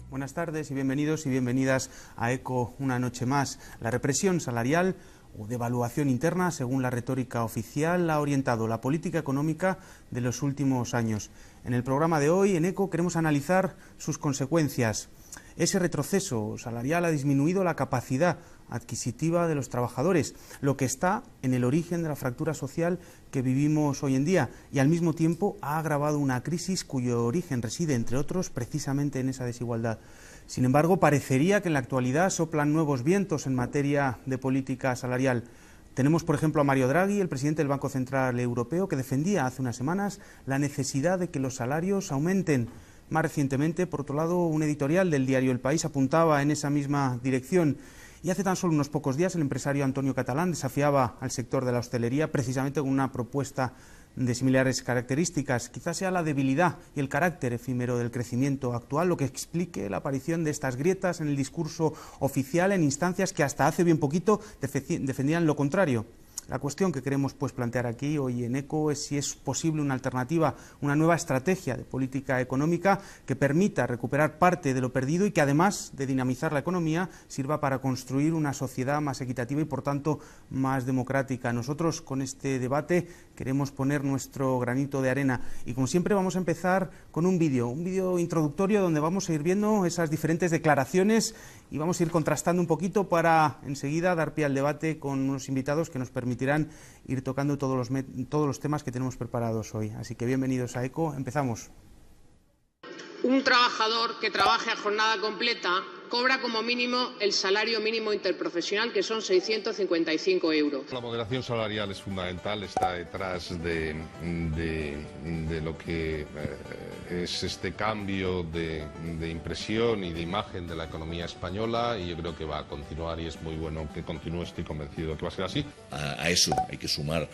Buenas tardes y bienvenidos y bienvenidas a ECO una noche más. La represión salarial o devaluación interna, según la retórica oficial, ha orientado la política económica de los últimos años. En el programa de hoy, en ECO, queremos analizar sus consecuencias. Ese retroceso salarial ha disminuido la capacidad adquisitiva de los trabajadores, lo que está en el origen de la fractura social que vivimos hoy en día, y al mismo tiempo ha agravado una crisis cuyo origen reside, entre otros, precisamente en esa desigualdad. Sin embargo, parecería que en la actualidad soplan nuevos vientos en materia de política salarial. Tenemos, por ejemplo, a Mario Draghi, el presidente del Banco Central Europeo, que defendía hace unas semanas la necesidad de que los salarios aumenten. Más recientemente, por otro lado, un editorial del diario El País apuntaba en esa misma dirección. Y hace tan solo unos pocos días el empresario Antonio Catalán desafiaba al sector de la hostelería precisamente con una propuesta de similares características. Quizás sea la debilidad y el carácter efímero del crecimiento actual lo que explique la aparición de estas grietas en el discurso oficial en instancias que hasta hace bien poquito defendían lo contrario. La cuestión que queremos plantear aquí hoy en ECO es si es posible una alternativa, una nueva estrategia de política económica que permita recuperar parte de lo perdido y que, además de dinamizar la economía, sirva para construir una sociedad más equitativa y, por tanto, más democrática. Nosotros, con este debate, queremos poner nuestro granito de arena y, como siempre, vamos a empezar con un vídeo introductorio donde vamos a ir viendo esas diferentes declaraciones y vamos a ir contrastando un poquito para enseguida dar pie al debate con unos invitados que nos permitirán ir tocando todos los temas que tenemos preparados hoy. Así que bienvenidos a ECO. Empezamos. Un trabajador que trabaje a jornada completa cobra como mínimo el salario mínimo interprofesional, que son 655 euros. La moderación salarial es fundamental, está detrás de lo que es este cambio de impresión y de imagen de la economía española, y yo creo que va a continuar y es muy bueno que continúe, estoy convencido de que va a ser así. A eso hay que sumar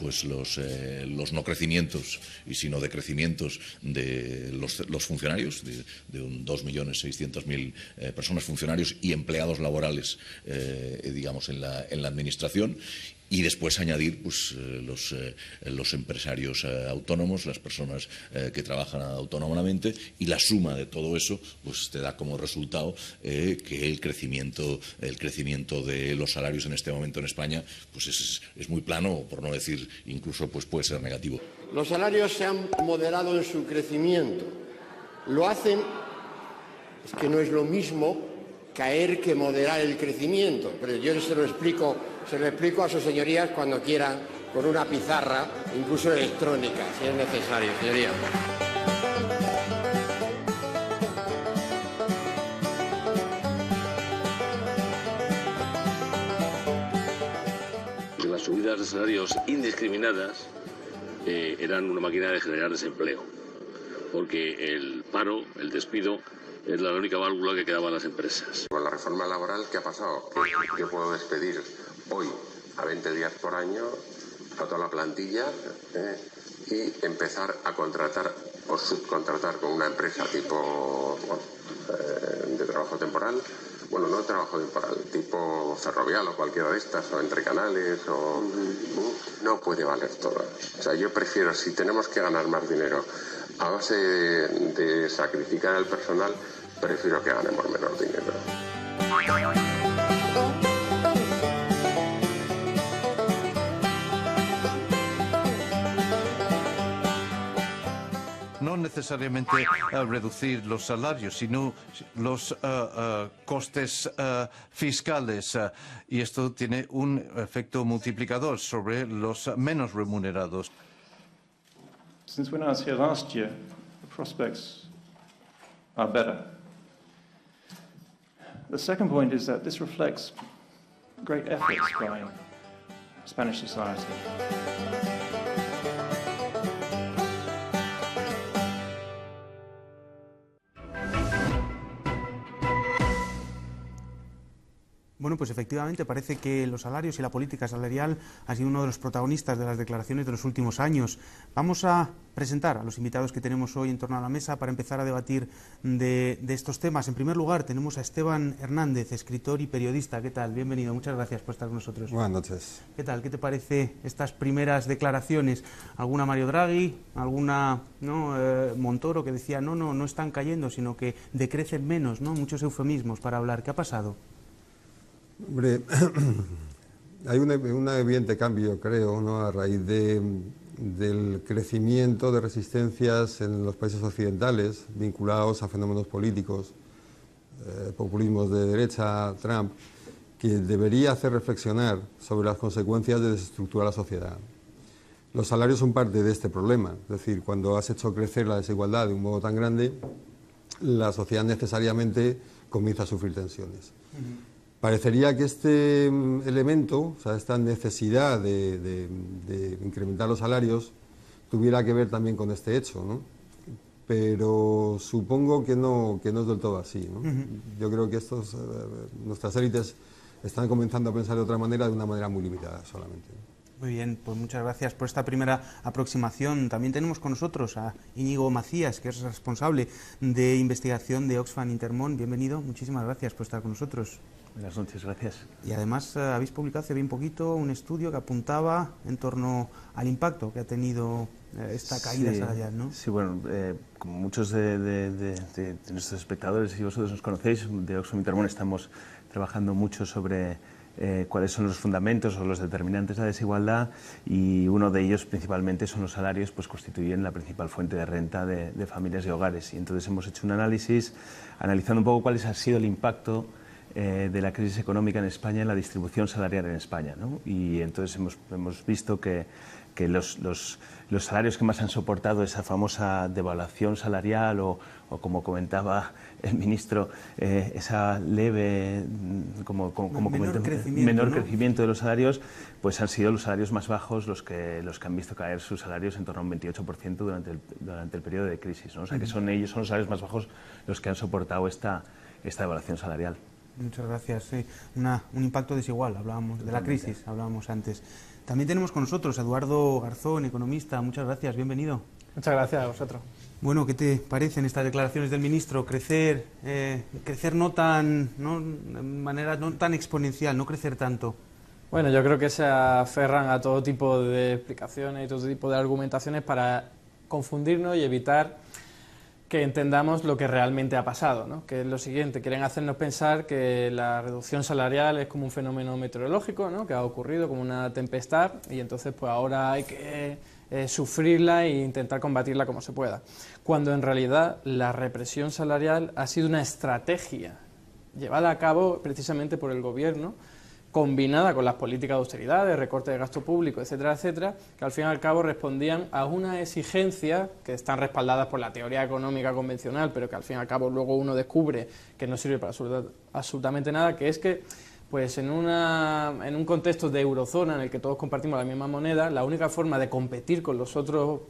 los no crecimientos y sino decrecimientos de los funcionarios, de un 2.600.000 personas, funcionarios y empleados laborales, digamos, en la administración. Y después añadir los empresarios autónomos, las personas que trabajan autónomamente, y la suma de todo eso te da como resultado que el crecimiento de los salarios en este momento en España es muy plano, por no decir incluso puede ser negativo. Los salarios se han moderado en su crecimiento. Lo hacen, es que no es lo mismo caer que moderar el crecimiento, pero yo se lo explico a sus señorías cuando quieran, con una pizarra, incluso electrónica, si es necesario, señoría. Las subidas de salarios indiscriminadas eran una máquina de generar desempleo, porque el paro, el despido, es la única válvula que quedaba en las empresas. Con la reforma laboral, ¿qué ha pasado? Que yo puedo despedir hoy a 20 días por año a toda la plantilla y empezar a contratar o subcontratar con una empresa tipo de trabajo temporal. Bueno, no trabajo temporal, tipo ferrovial o cualquiera de estas, o entre canales, o no puede valer todo. O sea, yo prefiero, si tenemos que ganar más dinero a base de sacrificar al personal, prefiero que ganemos menos dinero. No necesariamente reducir los salarios, sino los costes fiscales. Y esto tiene un efecto multiplicador sobre los menos remunerados. Since when I was here last year, the prospects are better. The second point is that this reflects great efforts by Spanish society. Bueno, pues efectivamente parece que los salarios y la política salarial ha sido uno de los protagonistas de las declaraciones de los últimos años. Vamos a presentar a los invitados que tenemos hoy en torno a la mesa para empezar a debatir de estos temas. En primer lugar, tenemos a Esteban Hernández, escritor y periodista. ¿Qué tal? Bienvenido. Muchas gracias por estar con nosotros. Buenas noches. ¿Qué tal? ¿Qué te parece estas primeras declaraciones? ¿Alguna Mario Draghi? ¿Alguna Montoro que decía no están cayendo, sino que decrecen menos, ¿no? Muchos eufemismos para hablar. ¿Qué ha pasado? Hombre, hay un evidente cambio, creo, ¿no? A raíz del crecimiento de resistencias en los países occidentales vinculados a fenómenos políticos, populismos de derecha, Trump, que debería hacer reflexionar sobre las consecuencias de desestructurar la sociedad. Los salarios son parte de este problema, es decir, cuando has hecho crecer la desigualdad de un modo tan grande, la sociedad necesariamente comienza a sufrir tensiones. Parecería que este elemento, o sea, esta necesidad de incrementar los salarios, tuviera que ver también con este hecho, ¿no? Pero supongo que no es del todo así, ¿no? Yo creo que nuestras élites están comenzando a pensar de otra manera, de una manera muy limitada solamente. Muy bien, pues muchas gracias por esta primera aproximación. También tenemos con nosotros a Íñigo Macías, que es responsable de investigación de Oxfam Intermón. Bienvenido, muchísimas gracias por estar con nosotros. Buenas noches, gracias. Y además habéis publicado hace bien poquito un estudio que apuntaba en torno al impacto que ha tenido esta caída salarial, ¿no? Sí, bueno, como muchos de nuestros espectadores y vosotros nos conocéis, de Oxfam Intermón estamos trabajando mucho sobre cuáles son los fundamentos o los determinantes de la desigualdad, y uno de ellos principalmente son los salarios, pues constituyen la principal fuente de renta de familias y hogares. Y entonces hemos hecho un análisis analizando un poco cuál ha sido el impacto de la crisis económica en España en la distribución salarial en España, ¿no? Y entonces hemos visto que los salarios que más han soportado esa famosa devaluación salarial o como comentaba el ministro, esa leve menor crecimiento de los salarios, pues han sido los salarios más bajos los que han visto caer sus salarios en torno a un 28% durante el periodo de crisis, ¿no? O sea que son los salarios más bajos los que han soportado esta devaluación salarial. Muchas gracias. Sí. Un impacto desigual, hablábamos de la crisis, hablábamos antes. También tenemos con nosotros a Eduardo Garzón, economista. Muchas gracias, bienvenido. Muchas gracias a vosotros. Bueno, ¿qué te parecen estas declaraciones del ministro? Crecer no tan, ¿no? De manera no tan exponencial, no crecer tanto. Bueno, yo creo que se aferran a todo tipo de explicaciones y todo tipo de argumentaciones para confundirnos y evitar que entendamos lo que realmente ha pasado, ¿no? Que es lo siguiente: quieren hacernos pensar que la reducción salarial es como un fenómeno meteorológico, ¿no? Que ha ocurrido como una tempestad y entonces pues ahora hay que sufrirla e intentar combatirla como se pueda. Cuando en realidad la represión salarial ha sido una estrategia llevada a cabo precisamente por el gobierno, combinada con las políticas de austeridad, de recorte de gasto público, etcétera, etcétera, que al fin y al cabo respondían a unas exigencias que están respaldadas por la teoría económica convencional, pero que al fin y al cabo luego uno descubre que no sirve para absolutamente nada, que es que pues en un contexto de eurozona en el que todos compartimos la misma moneda, la única forma de competir con los otros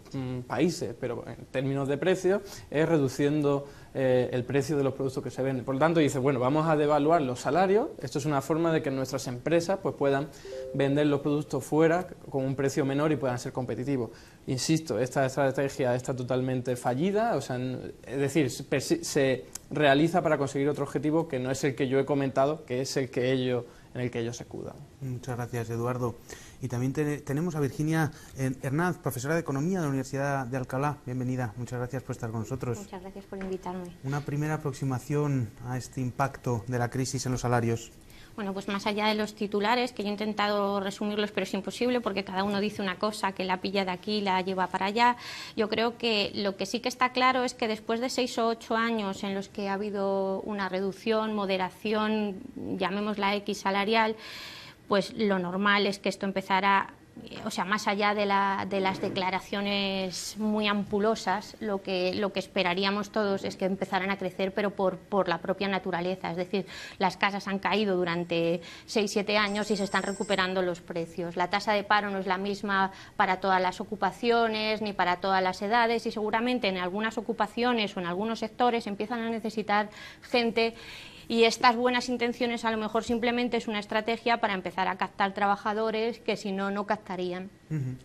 países, pero en términos de precios, es reduciendo el precio de los productos que se venden. Por lo tanto, dice, bueno, vamos a devaluar los salarios. Esto es una forma de que nuestras empresas pues puedan vender los productos fuera con un precio menor y puedan ser competitivos. Insisto, esta estrategia está totalmente fallida, o sea, es decir, se realiza para conseguir otro objetivo que no es el que yo he comentado, que es el que en el que ellos se escudan. Muchas gracias, Eduardo. Y también tenemos a Virginia Hernández, profesora de Economía de la Universidad de Alcalá. Bienvenida, muchas gracias por estar con nosotros. Muchas gracias por invitarme. Una primera aproximación a este impacto de la crisis en los salarios. Bueno, pues más allá de los titulares, que yo he intentado resumirlos, pero es imposible porque cada uno dice una cosa que la pilla de aquí y la lleva para allá. Yo creo que lo que sí que está claro es que después de 6 o 8 años en los que ha habido una reducción, moderación, llamémosla X salarial, pues lo normal es que esto empezara, o sea, más allá de las declaraciones muy ampulosas, lo que esperaríamos todos es que empezaran a crecer, pero por la propia naturaleza. Es decir, las casas han caído durante 6-7 años y se están recuperando los precios. La tasa de paro no es la misma para todas las ocupaciones ni para todas las edades, y seguramente en algunas ocupaciones o en algunos sectores empiezan a necesitar gente Y estas buenas intenciones a lo mejor simplemente es una estrategia para empezar a captar trabajadores que si no, no captarían.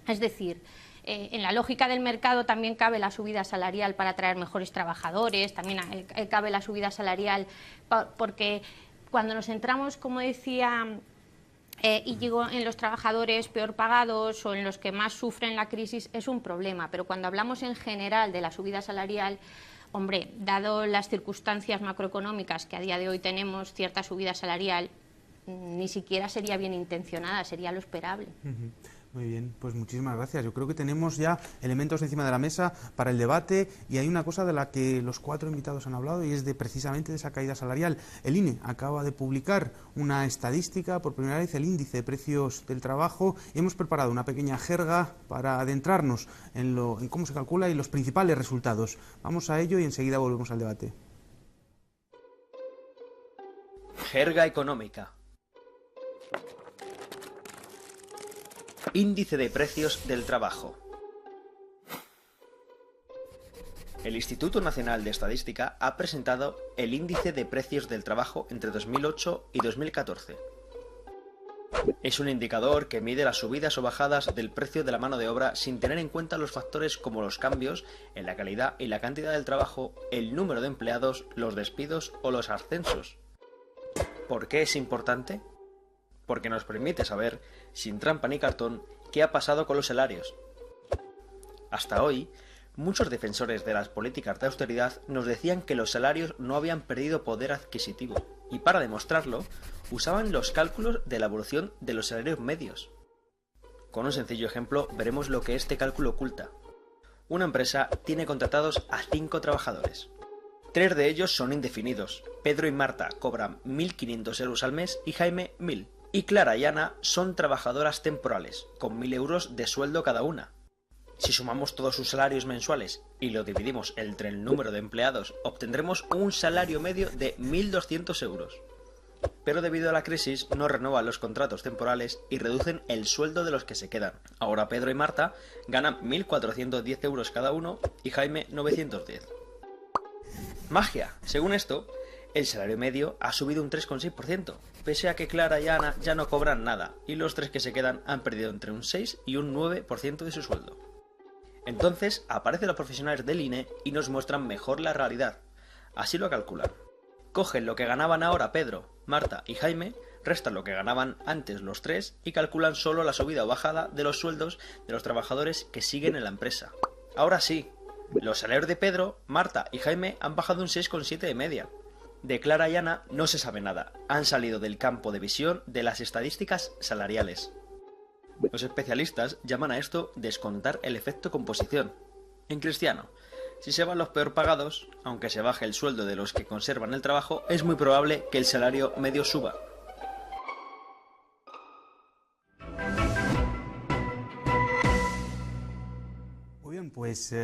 Es decir, en la lógica del mercado también cabe la subida salarial para atraer mejores trabajadores, también cabe la subida salarial porque cuando nos centramos, como decía Íñigo, en los trabajadores peor pagados o en los que más sufren la crisis es un problema, pero cuando hablamos en general de la subida salarial, hombre, dado las circunstancias macroeconómicas que a día de hoy tenemos, cierta subida salarial ni siquiera sería bien intencionada, sería lo esperable. Muy bien, pues muchísimas gracias. Yo creo que tenemos ya elementos encima de la mesa para el debate y hay una cosa de la que los 4 invitados han hablado y es precisamente de esa caída salarial. El INE acaba de publicar una estadística, por primera vez el índice de precios del trabajo, y hemos preparado una pequeña jerga para adentrarnos en cómo se calcula y los principales resultados. Vamos a ello y enseguida volvemos al debate. Jerga económica. Índice de precios del trabajo. El Instituto Nacional de Estadística ha presentado el Índice de Precios del Trabajo entre 2008 y 2014. Es un indicador que mide las subidas o bajadas del precio de la mano de obra sin tener en cuenta los factores como los cambios en la calidad y la cantidad del trabajo, el número de empleados, los despidos o los ascensos. ¿Por qué es importante? Porque nos permite saber, sin trampa ni cartón, qué ha pasado con los salarios. Hasta hoy, muchos defensores de las políticas de austeridad nos decían que los salarios no habían perdido poder adquisitivo, y para demostrarlo, usaban los cálculos de la evolución de los salarios medios. Con un sencillo ejemplo, veremos lo que este cálculo oculta. Una empresa tiene contratados a 5 trabajadores. 3 de ellos son indefinidos. Pedro y Marta cobran 1.500 euros al mes y Jaime 1.000. Y Clara y Ana son trabajadoras temporales, con 1.000 euros de sueldo cada una. Si sumamos todos sus salarios mensuales y lo dividimos entre el número de empleados, obtendremos un salario medio de 1.200 euros. Pero debido a la crisis no renuevan los contratos temporales y reducen el sueldo de los que se quedan. Ahora Pedro y Marta ganan 1.410 euros cada uno y Jaime 910. Magia. Según esto, el salario medio ha subido un 3,6%, pese a que Clara y Ana ya no cobran nada, y los 3 que se quedan han perdido entre un 6 y un 9% de su sueldo. Entonces aparecen los profesionales del INE y nos muestran mejor la realidad. Así lo calculan. Cogen lo que ganaban ahora Pedro, Marta y Jaime, restan lo que ganaban antes los 3 y calculan solo la subida o bajada de los sueldos de los trabajadores que siguen en la empresa. Ahora sí, los salarios de Pedro, Marta y Jaime han bajado un 6,7 de media. De Clara y Ana no se sabe nada, han salido del campo de visión de las estadísticas salariales. Los especialistas llaman a esto descontar el efecto composición. En cristiano, si se van los peor pagados, aunque se baje el sueldo de los que conservan el trabajo, es muy probable que el salario medio suba. Muy bien, pues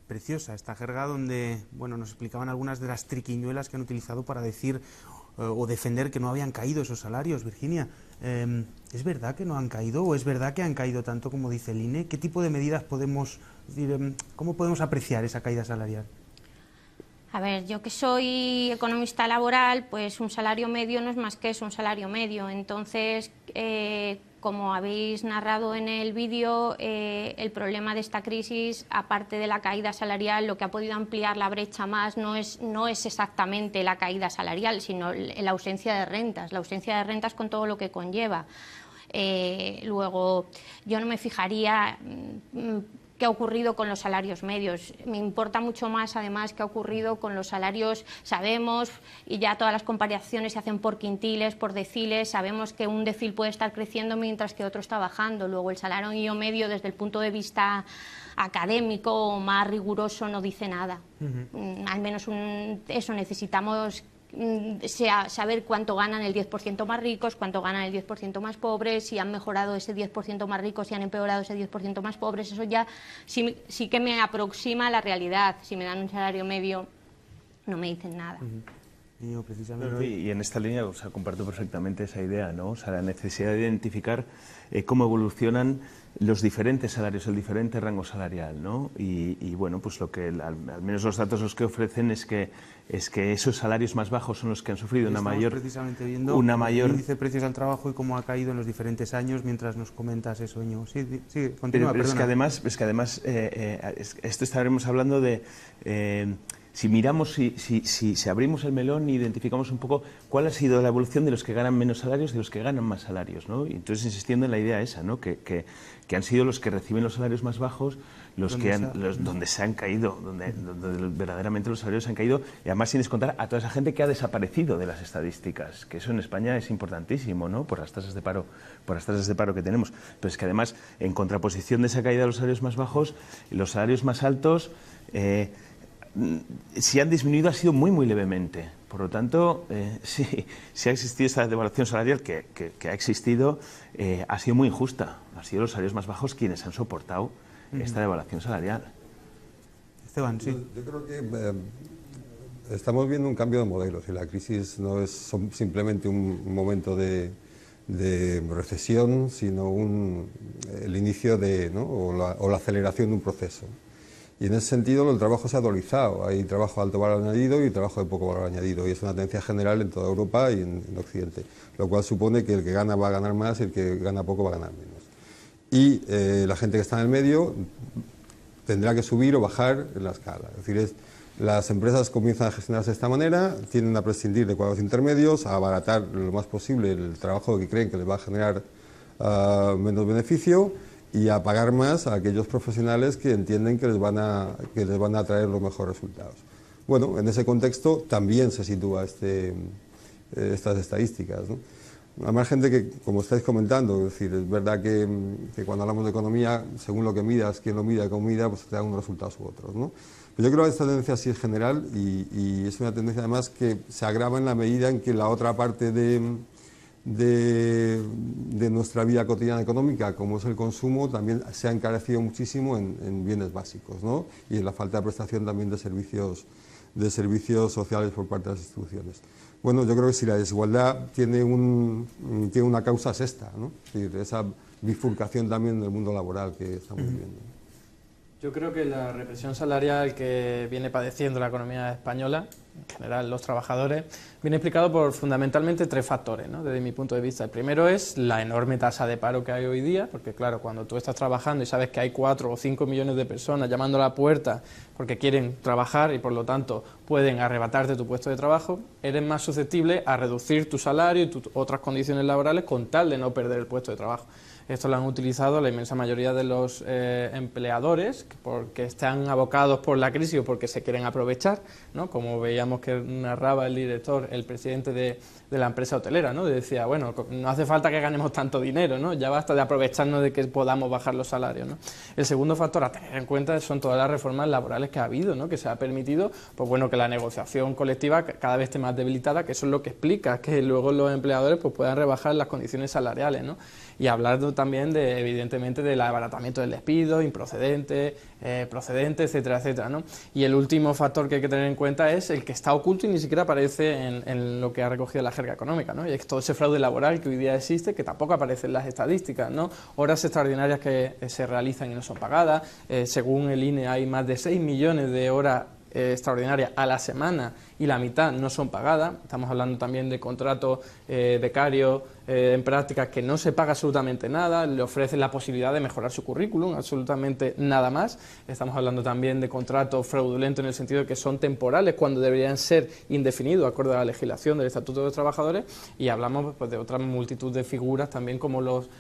preciosa esta jerga donde nos explicaban algunas de las triquiñuelas que han utilizado para decir o defender que no habían caído esos salarios. Virginia, ¿es verdad que no han caído o es verdad que han caído tanto como dice el INE? ¿Qué tipo de medidas podemos decir, cómo podemos apreciar esa caída salarial? A ver, yo que soy economista laboral, pues un salario medio no es más que eso, un salario medio. Entonces, como habéis narrado en el vídeo, el problema de esta crisis, aparte de la caída salarial, lo que ha podido ampliar la brecha más no es exactamente la caída salarial, sino la ausencia de rentas con todo lo que conlleva. Luego, yo no me fijaría qué ha ocurrido con los salarios medios. Me importa mucho más, además, qué ha ocurrido con los salarios. Sabemos, y ya todas las comparaciones se hacen por quintiles, por deciles, sabemos que un decil puede estar creciendo mientras que otro está bajando. Luego, el salario medio, desde el punto de vista académico o más riguroso, no dice nada. Al menos eso necesitamos saber cuánto ganan el 10% más ricos, cuánto ganan el 10% más pobres, si han mejorado ese 10% más ricos, si han empeorado ese 10% más pobres. Eso ya sí que me aproxima a la realidad. Si me dan un salario medio, no me dicen nada. precisamente. Y en esta línea, o sea, comparto perfectamente esa idea, ¿no? O sea, la necesidad de identificar cómo evolucionan los diferentes salarios, el diferente rango salarial, ¿no? Y bueno, pues lo que al menos los datos los que ofrecen es que esos salarios más bajos son los que han sufrido una mayor... precisamente viendo el índice de precios al trabajo y cómo ha caído en los diferentes años mientras nos comentas eso, Íñigo. Sí, continúa, pero es que además esto estaremos hablando de... Si miramos, si abrimos el melón y identificamos un poco cuál ha sido la evolución de los que ganan menos salarios y de los que ganan más salarios, ¿no? Y entonces insistiendo en la idea esa, ¿no? Que han sido los que reciben los salarios más bajos, donde se han caído, donde verdaderamente los salarios se han caído, y además sin descontar a toda esa gente que ha desaparecido de las estadísticas, que eso en España es importantísimo, ¿no? Por las tasas de paro que tenemos. Pero es que además, en contraposición de esa caída de los salarios más bajos, los salarios más altos... si han disminuido ha sido muy, muy levemente. Por lo tanto, si ha existido esta devaluación salarial que ha existido, ha sido muy injusta. Han sido los salarios más bajos quienes han soportado esta devaluación salarial. Esteban, sí. Yo creo que estamos viendo un cambio de modelos y la crisis no es simplemente un momento de recesión, sino el inicio o la aceleración de un proceso. Y en ese sentido el trabajo se ha dualizado. Hay trabajo de alto valor añadido y trabajo de poco valor añadido. Y es una tendencia general en toda Europa y en Occidente. Lo cual supone que el que gana va a ganar más y el que gana poco va a ganar menos. Y la gente que está en el medio tendrá que subir o bajar en la escala. Es decir, las empresas comienzan a gestionarse de esta manera, tienden a prescindir de cuadros intermedios, a abaratar lo más posible el trabajo que creen que les va a generar menos beneficio, y a pagar más a aquellos profesionales que entienden que les van a traer los mejores resultados. Bueno, en ese contexto también se sitúa estas estadísticas, ¿no? Al margen de que, como estáis comentando, es decir, es verdad que cuando hablamos de economía, según lo que midas, quién lo mida y cómo mida, pues te dan unos resultados u otros, ¿no? Pero yo creo que esta tendencia sí es general y es una tendencia además que se agrava en la medida en que la otra parte de nuestra vida cotidiana económica, como es el consumo, también se ha encarecido muchísimo en bienes básicos, ¿no? Y en la falta de prestación también de servicios sociales por parte de las instituciones. Bueno, yo creo que si la desigualdad tiene una causa es esta, ¿no? Es decir, esa bifurcación también del mundo laboral que estamos viviendo. Yo creo que la represión salarial que viene padeciendo la economía española, en general los trabajadores, viene explicado por fundamentalmente tres factores, ¿no? Desde mi punto de vista. El primero es la enorme tasa de paro que hay hoy día, porque claro, cuando tú estás trabajando y sabes que hay 4 o 5 millones de personas llamando a la puerta porque quieren trabajar y por lo tanto pueden arrebatarte tu puesto de trabajo, eres más susceptible a reducir tu salario y tus otras condiciones laborales con tal de no perder el puesto de trabajo. Esto lo han utilizado la inmensa mayoría de los empleadores porque están abocados por la crisis o porque se quieren aprovechar, ¿no? Como veíamos que narraba el director, el presidente de la empresa hotelera, ¿no? Decía, bueno, no hace falta que ganemos tanto dinero, ¿no? Ya basta de aprovecharnos de que podamos bajar los salarios, ¿no? El segundo factor a tener en cuenta son todas las reformas laborales que ha habido, ¿no? Que se ha permitido, pues bueno, que la negociación colectiva cada vez esté más debilitada, que eso es lo que explica que luego los empleadores pues puedan rebajar las condiciones salariales, ¿no? Y hablar también evidentemente del abaratamiento del despido, improcedente, procedente, etcétera, etcétera, ¿no? Y el último factor que hay que tener en cuenta es el que está oculto y ni siquiera aparece en lo que ha recogido la jerga económica, ¿no? Y es todo ese fraude laboral que hoy día existe, que tampoco aparece en las estadísticas, ¿no? Horas extraordinarias que se realizan y no son pagadas, según el INE hay más de 6 millones de horas extraordinarias a la semana y la mitad no son pagadas. Estamos hablando también de contratos becarios en prácticas que no se paga absolutamente nada, le ofrecen la posibilidad de mejorar su currículum, absolutamente nada más. Estamos hablando también de contratos fraudulentos en el sentido de que son temporales cuando deberían ser indefinidos, acorde a la legislación del Estatuto de los Trabajadores, y hablamos pues de otra multitud de figuras también como los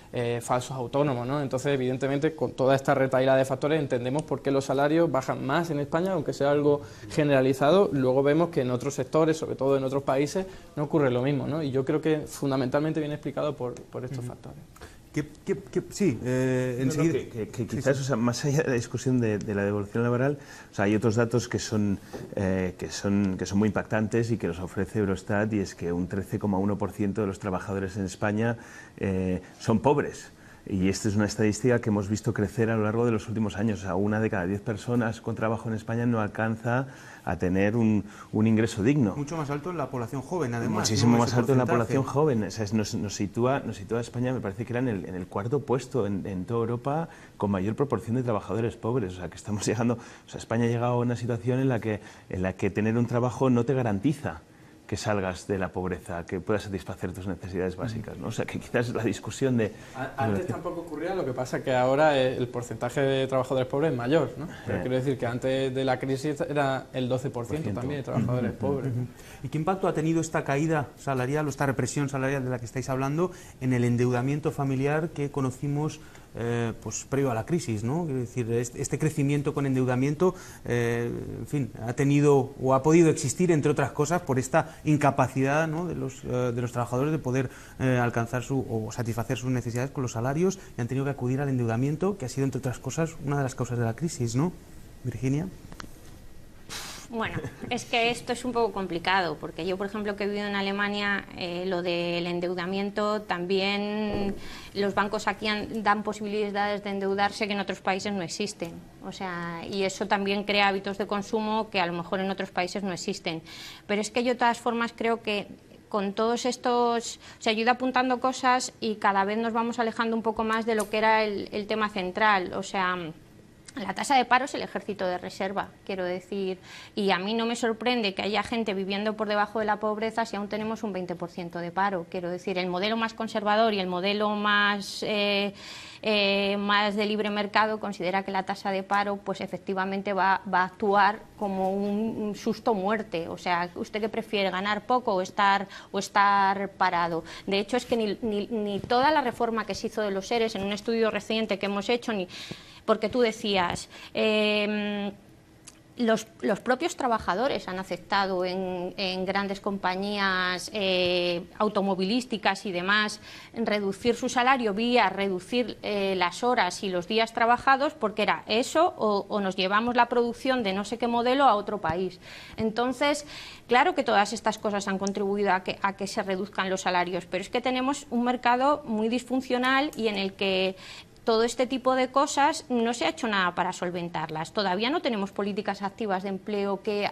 falsos autónomos, ¿no? Entonces, evidentemente, con toda esta retahíla de factores entendemos por qué los salarios bajan más en España, aunque sea algo generalizado. Luego vemos que en otros sectores, sobre todo en otros países, no ocurre lo mismo, ¿no? Y yo creo que fundamentalmente viene explicado por estos factores. Enseguida... Que quizás, sí. O sea, más allá de la discusión de la devolución laboral, o sea, hay otros datos que son muy impactantes y que los ofrece Eurostat, y es que un 13,1% de los trabajadores en España son pobres. Y esta es una estadística que hemos visto crecer a lo largo de los últimos años. O sea, 1 de cada 10 personas con trabajo en España no alcanza a tener un ingreso digno. Mucho más alto en la población joven, además. Muchísimo más alto en la población joven. O sea, nos sitúa a España, me parece que era en el 4º puesto en toda Europa con mayor proporción de trabajadores pobres. O sea, que estamos llegando... O sea, España ha llegado a una situación en la que tener un trabajo no te garantiza que salgas de la pobreza, que puedas satisfacer tus necesidades básicas, ¿no? O sea, que quizás la discusión de... Antes tampoco ocurría, lo que pasa que ahora el porcentaje de trabajadores pobres es mayor, ¿no? Pero quiero decir que antes de la crisis era el 12% también de trabajadores pobres. ¿Y qué impacto ha tenido esta caída salarial o esta represión salarial de la que estáis hablando en el endeudamiento familiar que conocimos pues previo a la crisis, ¿no? Quiero decir, este crecimiento con endeudamiento, en fin, ha tenido o ha podido existir, entre otras cosas, por esta incapacidad, ¿no?, de los trabajadores de poder alcanzar o satisfacer sus necesidades con los salarios, y han tenido que acudir al endeudamiento, que ha sido, entre otras cosas, una de las causas de la crisis, ¿no? Virginia. Bueno, es que esto es un poco complicado, porque yo, por ejemplo, que he vivido en Alemania, lo del endeudamiento, también los bancos aquí dan posibilidades de endeudarse que en otros países no existen. O sea, y eso también crea hábitos de consumo que a lo mejor en otros países no existen. Pero es que yo, de todas formas, creo que con todos estos... O sea, yo he ido apuntando cosas y cada vez nos vamos alejando un poco más de lo que era el tema central. O sea... La tasa de paro es el ejército de reserva, quiero decir, y a mí no me sorprende que haya gente viviendo por debajo de la pobreza si aún tenemos un 20% de paro. Quiero decir, el modelo más conservador y el modelo más de libre mercado considera que la tasa de paro, pues efectivamente va a actuar como un susto muerte. O sea, ¿usted qué prefiere, ganar poco o estar parado? De hecho, es que ni toda la reforma que se hizo de los ERES en un estudio reciente que hemos hecho, porque tú decías, los propios trabajadores han aceptado en grandes compañías automovilísticas y demás reducir su salario vía reducir las horas y los días trabajados, porque era eso o nos llevamos la producción de no sé qué modelo a otro país. Entonces, claro que todas estas cosas han contribuido a que se reduzcan los salarios, pero es que tenemos un mercado muy disfuncional y en el que todo este tipo de cosas no se ha hecho nada para solventarlas. Todavía no tenemos políticas activas de empleo que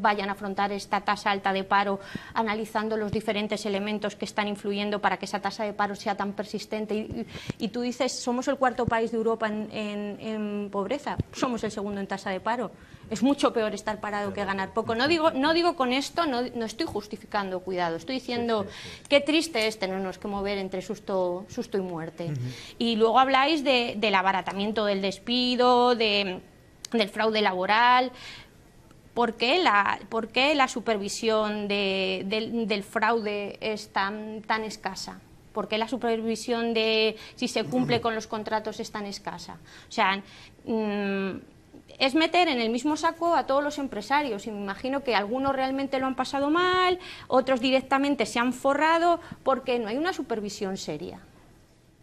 vayan a afrontar esta tasa alta de paro, analizando los diferentes elementos que están influyendo para que esa tasa de paro sea tan persistente. Y tú dices, somos el 4º país de Europa en pobreza, somos el 2º en tasa de paro. Es mucho peor estar parado que ganar poco. No digo con esto, no estoy justificando, cuidado, estoy diciendo qué triste es tenernos que mover entre susto y muerte. Y luego habláis del abaratamiento del despido, del fraude laboral. ¿Por qué la supervisión del fraude es tan escasa? ¿Por qué la supervisión de si se cumple con los contratos es tan escasa? O sea, es meter en el mismo saco a todos los empresarios, y me imagino que algunos realmente lo han pasado mal, otros directamente se han forrado porque no hay una supervisión seria.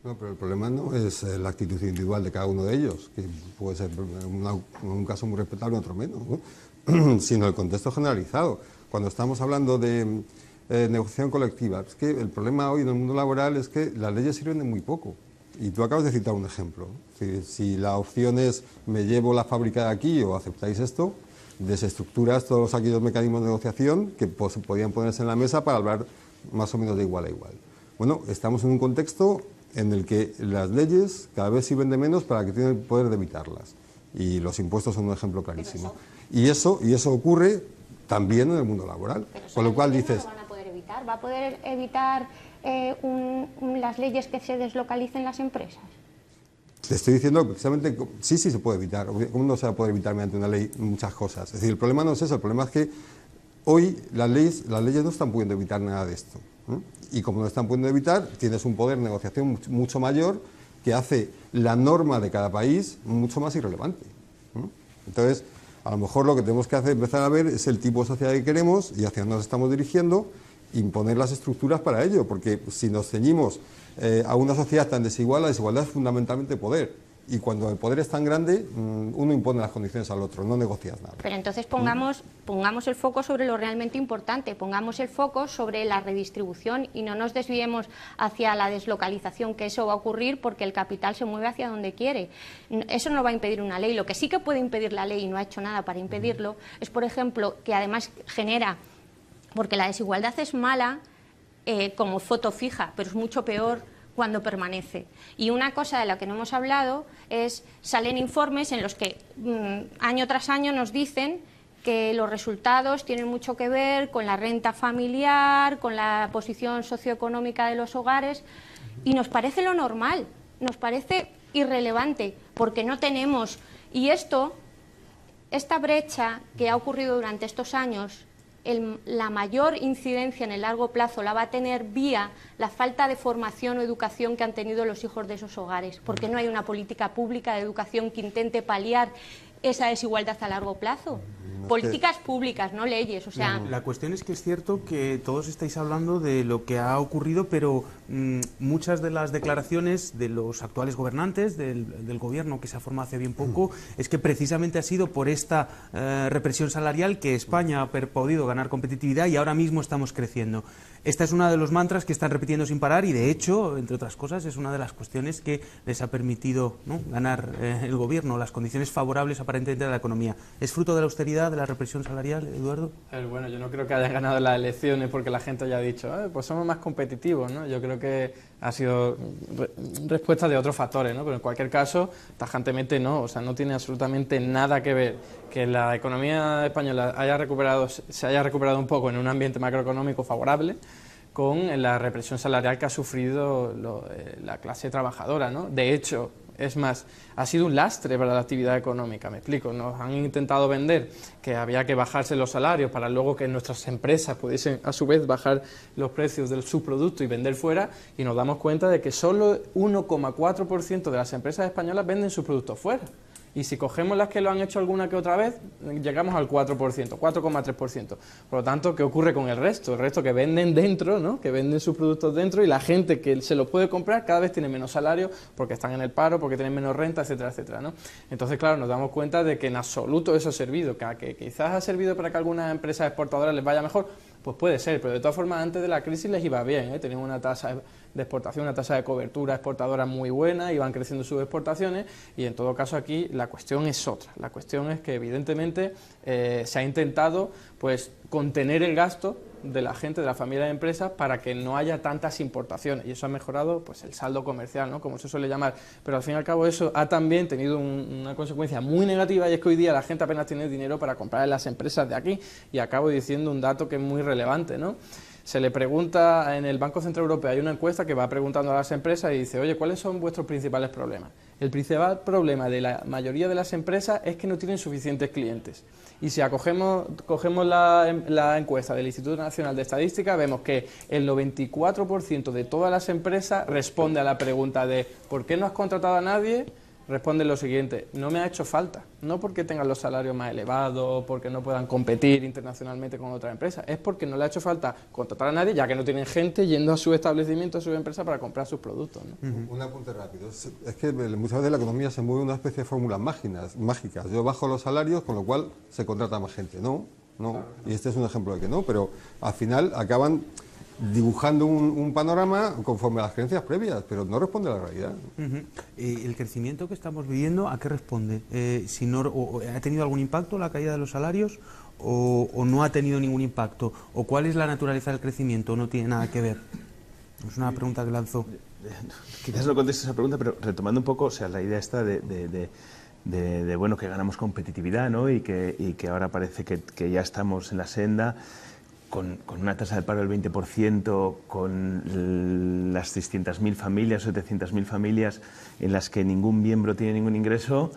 No, pero el problema no es la actitud individual de cada uno de ellos, que puede ser en un caso muy respetable, en otro menos, ¿no? Sino el contexto generalizado. Cuando estamos hablando de negociación colectiva, es que el problema hoy en el mundo laboral es que las leyes sirven de muy poco. Y tú acabas de citar un ejemplo. Si la opción es me llevo la fábrica de aquí o aceptáis esto, desestructuras todos aquellos mecanismos de negociación que podían ponerse en la mesa para hablar más o menos de igual a igual. Bueno, estamos en un contexto en el que las leyes cada vez sirven de menos para que tienen el poder de evitarlas. Y los impuestos son un ejemplo clarísimo. Y eso ocurre también en el mundo laboral. Con lo cual dices... ¿Va a poder evitar las leyes que se deslocalicen las empresas? Te estoy diciendo precisamente, sí se puede evitar. ¿Cómo no se va a poder evitar mediante una ley muchas cosas? Es decir, el problema no es eso, el problema es que hoy las leyes no están pudiendo evitar nada de esto. Y como no están pudiendo evitar, tienes un poder de negociación mucho mayor que hace la norma de cada país mucho más irrelevante. Entonces, a lo mejor lo que tenemos que empezar a ver es el tipo de sociedad que queremos y hacia dónde nos estamos dirigiendo, imponer las estructuras para ello, porque si nos ceñimos a una sociedad tan desigual, la desigualdad es fundamentalmente poder. Y cuando el poder es tan grande, uno impone las condiciones al otro, no negocias nada. Pero entonces pongamos el foco sobre lo realmente importante, pongamos el foco sobre la redistribución y no nos desviemos hacia la deslocalización, que eso va a ocurrir porque el capital se mueve hacia donde quiere. Eso no va a impedir una ley. Lo que sí que puede impedir la ley, y no ha hecho nada para impedirlo, es, por ejemplo, que además genera, porque la desigualdad es mala como foto fija, pero es mucho peor cuando permanece. Y una cosa de la que no hemos hablado es, salen informes en los que año tras año nos dicen que los resultados tienen mucho que ver con la renta familiar, con la posición socioeconómica de los hogares, y nos parece lo normal, nos parece irrelevante, porque no tenemos... Y esta brecha que ha ocurrido durante estos años, la mayor incidencia en el largo plazo la va a tener vía la falta de formación o educación que han tenido los hijos de esos hogares, porque no hay una política pública de educación que intente paliar esa desigualdad a largo plazo. Políticas públicas, no leyes. O sea... La cuestión es que es cierto que todos estáis hablando de lo que ha ocurrido, pero muchas de las declaraciones de los actuales gobernantes, del gobierno que se ha formado hace bien poco, es que precisamente ha sido por esta represión salarial que España ha podido ganar competitividad y ahora mismo estamos creciendo. Esta es una de los mantras que están repitiendo sin parar y, de hecho, entre otras cosas, es una de las cuestiones que les ha permitido, ¿no?, ganar el gobierno, las condiciones favorables aparentemente a la economía. ¿Es fruto de la austeridad, de la represión salarial, Eduardo? Bueno, yo no creo que hayan ganado las elecciones porque la gente haya dicho, pues somos más competitivos, ¿no? Yo creo que ha sido respuesta de otros factores, ¿no? Pero en cualquier caso, tajantemente no, o sea, no tiene absolutamente nada que ver que la economía española se haya recuperado un poco en un ambiente macroeconómico favorable con la represión salarial que ha sufrido la clase trabajadora, ¿no? De hecho, es más, ha sido un lastre para la actividad económica, me explico. Nos han intentado vender que había que bajarse los salarios para luego que nuestras empresas pudiesen a su vez bajar los precios de su producto y vender fuera, y nos damos cuenta de que solo 1,4% de las empresas españolas venden sus productos fuera. Y si cogemos las que lo han hecho alguna que otra vez, llegamos al 4%, 4,3%. Por lo tanto, ¿qué ocurre con el resto? El resto que venden dentro, ¿no?, que venden sus productos dentro, y la gente que se los puede comprar cada vez tiene menos salario porque están en el paro, porque tienen menos renta, etcétera, etcétera, ¿no? Entonces, claro, nos damos cuenta de que en absoluto eso ha servido, que quizás ha servido para que algunas empresas exportadoras les vaya mejor, pues puede ser, pero de todas formas antes de la crisis les iba bien, tenían una tasa de exportación, una tasa de cobertura exportadora muy buena, iban creciendo sus exportaciones, y en todo caso aquí la cuestión es otra. La cuestión es que evidentemente se ha intentado pues contener el gasto de la gente, de la familia de empresas, para que no haya tantas importaciones, y eso ha mejorado pues el saldo comercial, ¿no?, como se suele llamar, pero al fin y al cabo eso ha también tenido una consecuencia muy negativa, y es que hoy día la gente apenas tiene dinero para comprar en las empresas de aquí, y acabo diciendo un dato que es muy relevante, ¿no? Se le pregunta en el Banco Central Europeo, hay una encuesta que va preguntando a las empresas y dice, oye, ¿cuáles son vuestros principales problemas? El principal problema de la mayoría de las empresas es que no tienen suficientes clientes. Y si cogemos la encuesta del Instituto Nacional de Estadística, vemos que el 94% de todas las empresas responde a la pregunta de ¿por qué no has contratado a nadie? Responde lo siguiente, no me ha hecho falta, no porque tengan los salarios más elevados, porque no puedan competir internacionalmente con otras empresas, es porque no le ha hecho falta contratar a nadie, ya que no tienen gente yendo a su establecimiento, a su empresa para comprar sus productos, ¿no? Un apunte rápido, es que muchas veces la economía se mueve una especie de fórmulas mágicas, yo bajo los salarios, con lo cual se contrata más gente, no, y este es un ejemplo de que no, pero al final acaban dibujando un panorama conforme a las creencias previas, pero no responde a la realidad. ¿El crecimiento que estamos viviendo a qué responde? Si no, ¿ha tenido algún impacto la caída de los salarios o no ha tenido ningún impacto? ¿O cuál es la naturaleza del crecimiento? ¿No tiene nada que ver? Es una pregunta que lanzó. Quizás no conteste esa pregunta, pero retomando un poco, o sea, la idea esta de bueno, que ganamos competitividad, ¿no?, y que ahora parece que ya estamos en la senda, con una tasa de paro del 20%, con las 600.000 familias, 700.000 familias en las que ningún miembro tiene ningún ingreso,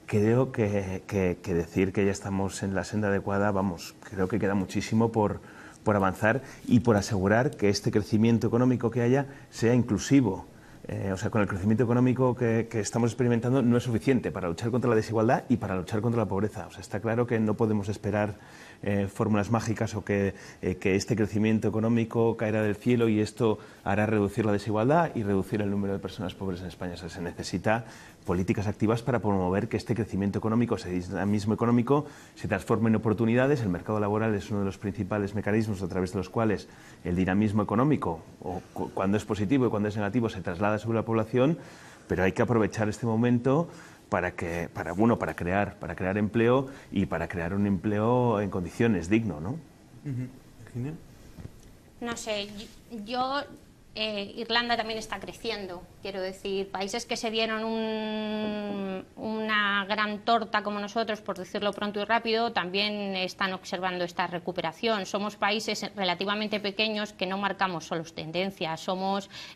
creo que decir que ya estamos en la senda adecuada, vamos, creo que queda muchísimo por avanzar y por asegurar que este crecimiento económico que haya sea inclusivo. O sea, con el crecimiento económico que estamos experimentando no es suficiente para luchar contra la desigualdad y para luchar contra la pobreza. O sea, está claro que no podemos esperar fórmulas mágicas o que este crecimiento económico caerá del cielo y esto hará reducir la desigualdad y reducir el número de personas pobres en España. O sea, se necesita políticas activas para promover que este crecimiento económico, ese dinamismo económico, se transforme en oportunidades. El mercado laboral es uno de los principales mecanismos a través de los cuales el dinamismo económico, o cuando es positivo y cuando es negativo, se traslada sobre la población, pero hay que aprovechar este momento para crear empleo y para crear un empleo en condiciones digno, ¿no? Virginia. No sé, yo Irlanda también está creciendo, quiero decir, países que se dieron una gran torta como nosotros, por decirlo pronto y rápido, también están observando esta recuperación. Somos países relativamente pequeños que no marcamos solo tendencias,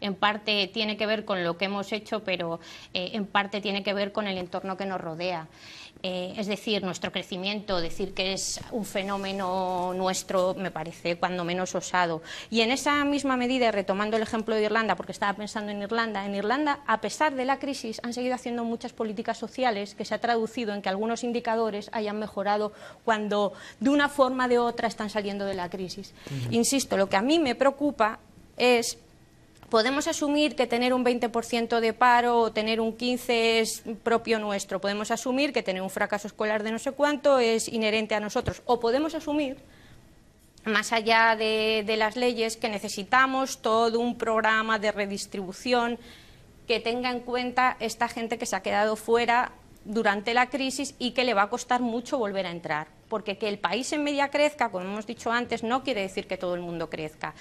en parte tiene que ver con lo que hemos hecho, pero en parte tiene que ver con el entorno que nos rodea. Es decir, nuestro crecimiento, decir que es un fenómeno nuestro, me parece cuando menos osado. Y en esa misma medida, retomando el ejemplo de Irlanda, porque estaba pensando en Irlanda, a pesar de la crisis, han seguido haciendo muchas políticas sociales que se ha traducido en que algunos indicadores hayan mejorado cuando de una forma o de otra están saliendo de la crisis. Insisto, lo que a mí me preocupa es: podemos asumir que tener un 20% de paro o tener un 15% es propio nuestro. Podemos asumir que tener un fracaso escolar de no sé cuánto es inherente a nosotros. O podemos asumir, más allá de las leyes, que necesitamos todo un programa de redistribución que tenga en cuenta esta gente que se ha quedado fuera durante la crisis y que le va a costar mucho volver a entrar. Porque que el país en media crezca, como hemos dicho antes, no quiere decir que todo el mundo crezca.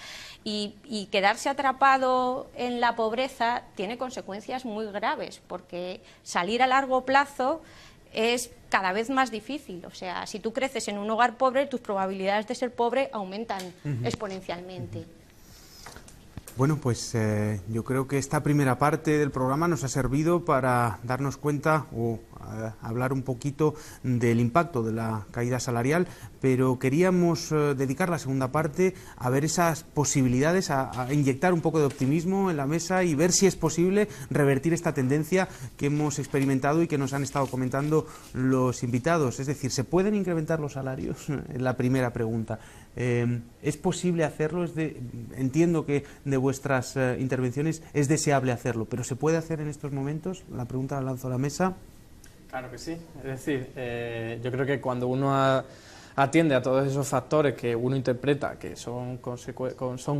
Y quedarse atrapado en la pobreza tiene consecuencias muy graves, porque salir a largo plazo es cada vez más difícil. O sea, si tú creces en un hogar pobre, tus probabilidades de ser pobre aumentan exponencialmente. Bueno, pues yo creo que esta primera parte del programa nos ha servido para darnos cuenta o hablar un poquito del impacto de la caída salarial, pero queríamos dedicar la segunda parte a ver esas posibilidades, a inyectar un poco de optimismo en la mesa y ver si es posible revertir esta tendencia que hemos experimentado y que nos han estado comentando los invitados. Es decir, ¿se pueden incrementar los salarios? Es la primera pregunta. ¿Es posible hacerlo? Entiendo que de vuestras intervenciones es deseable hacerlo, pero ¿se puede hacer en estos momentos? La pregunta la lanzo a la mesa. Claro que sí. Es decir, yo creo que cuando uno atiende a todos esos factores que uno interpreta que son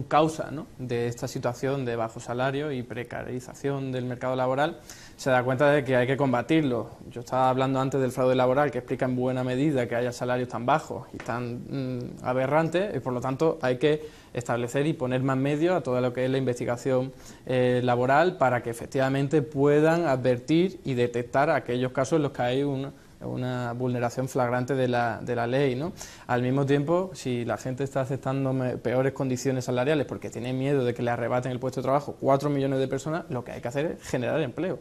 causa, ¿no?, de esta situación de bajo salario y precarización del mercado laboral, se da cuenta de que hay que combatirlo. Yo estaba hablando antes del fraude laboral, que explica en buena medida que haya salarios tan bajos y tan aberrantes, y por lo tanto hay que establecer y poner más medios a todo lo que es la investigación laboral para que efectivamente puedan advertir y detectar aquellos casos en los que hay una vulneración flagrante de la ley, ¿no? Al mismo tiempo, si la gente está aceptando peores condiciones salariales porque tiene miedo de que le arrebaten el puesto de trabajo 4 millones de personas, lo que hay que hacer es generar empleo.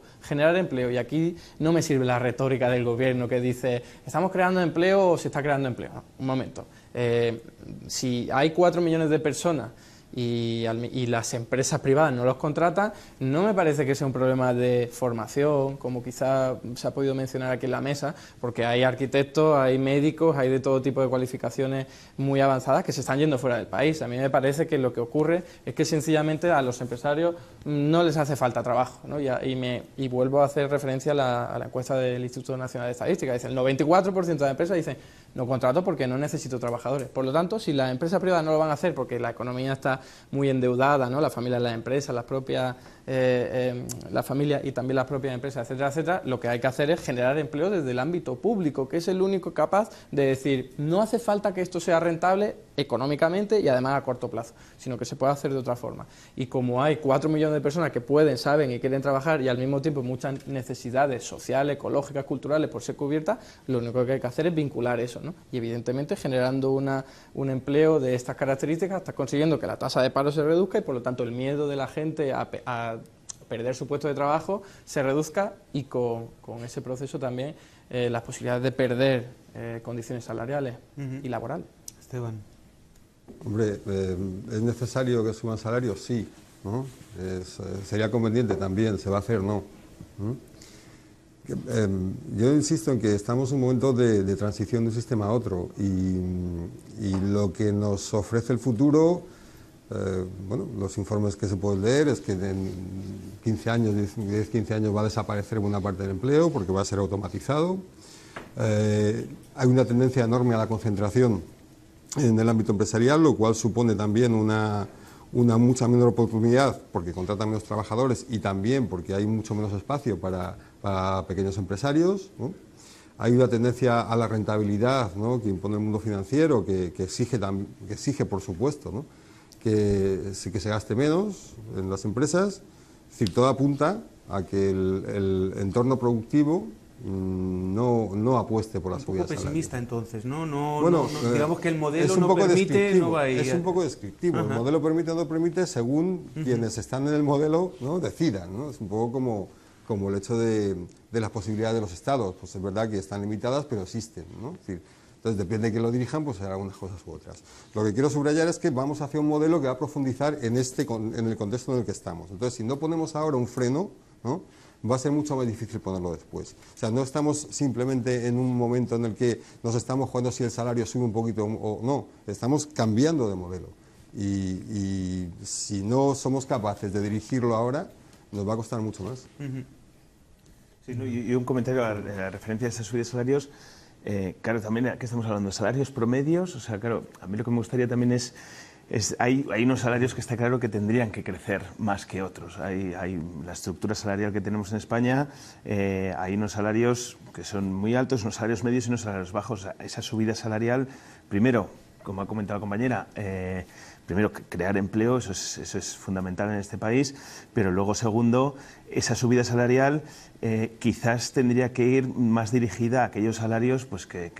Y aquí no me sirve la retórica del gobierno que dice ¿estamos creando empleo o se está creando empleo? No, un momento. Si hay 4 millones de personas y las empresas privadas no los contratan, no me parece que sea un problema de formación, como quizá se ha podido mencionar aquí en la mesa, porque hay arquitectos, hay médicos, hay de todo tipo de cualificaciones muy avanzadas que se están yendo fuera del país. A mí me parece que lo que ocurre es que sencillamente a los empresarios no les hace falta trabajo, ¿no? Y vuelvo a hacer referencia a la encuesta del Instituto Nacional de Estadística. Dice, el 94% de las empresas dicen no contrato porque no necesito trabajadores. Por lo tanto, si las empresas privadas no lo van a hacer porque la economía está muy endeudada, ¿no?, la familia de las empresas, las propias la familia y también las propias empresas, etcétera, etcétera, lo que hay que hacer es generar empleo desde el ámbito público, que es el único capaz de decir, no hace falta que esto sea rentable económicamente y además a corto plazo, sino que se puede hacer de otra forma. Y como hay 4 millones de personas que pueden, saben y quieren trabajar y al mismo tiempo muchas necesidades sociales, ecológicas, culturales por ser cubiertas, lo único que hay que hacer es vincular eso, ¿no? Y evidentemente generando un empleo de estas características, hasta consiguiendo que la tasa de paro se reduzca y por lo tanto el miedo de la gente a perder su puesto de trabajo se reduzca y con ese proceso también las posibilidades de perder condiciones salariales y laborales. Esteban. Hombre, ¿es necesario que suban salarios? Sí, ¿no? Sería conveniente también, ¿se va a hacer? No. Yo insisto en que estamos en un momento de transición de un sistema a otro y lo que nos ofrece el futuro, bueno, los informes que se pueden leer es que en 15 años, 10-15 años va a desaparecer buena parte del empleo porque va a ser automatizado. Hay una tendencia enorme a la concentración en el ámbito empresarial, lo cual supone también una mucha menor oportunidad porque contratan menos trabajadores y también porque hay mucho menos espacio para pequeños empresarios, ¿no? Hay una tendencia a la rentabilidad, ¿no?, que impone el mundo financiero, que exige, por supuesto, ¿no?, que se gaste menos en las empresas. Es decir, todo apunta a que el entorno productivo no apueste por las subidas salariales. Un poco pesimista entonces, ¿no? Bueno, digamos que el modelo no permite, no va a ir. Es un poco descriptivo. Ajá. El modelo permite o no permite según quienes están en el modelo, ¿no?, decidan, ¿no? Es un poco como el hecho de las posibilidades de los estados. Pues es verdad que están limitadas, pero existen, ¿no? Es decir, entonces depende de quién lo dirijan, pues serán unas cosas u otras. Lo que quiero subrayar es que vamos hacia un modelo que va a profundizar en el contexto en el que estamos. Entonces, si no ponemos ahora un freno, ¿no?, va a ser mucho más difícil ponerlo después. O sea, no estamos simplemente en un momento en el que nos estamos jugando si el salario sube un poquito o no, estamos cambiando de modelo. Y si no somos capaces de dirigirlo ahora, nos va a costar mucho más. Sí, no, y un comentario a la referencia a esas subidas de salarios. Claro, también aquí estamos hablando de salarios promedios. O sea, claro, a mí lo que me gustaría también hay unos salarios que está claro que tendrían que crecer más que otros. Hay la estructura salarial que tenemos en España, hay unos salarios que son muy altos, unos salarios medios y unos salarios bajos. Esa subida salarial, primero, como ha comentado la compañera, primero, crear empleo, eso es fundamental en este país, pero luego, segundo, esa subida salarial quizás tendría que ir más dirigida a aquellos salarios pues que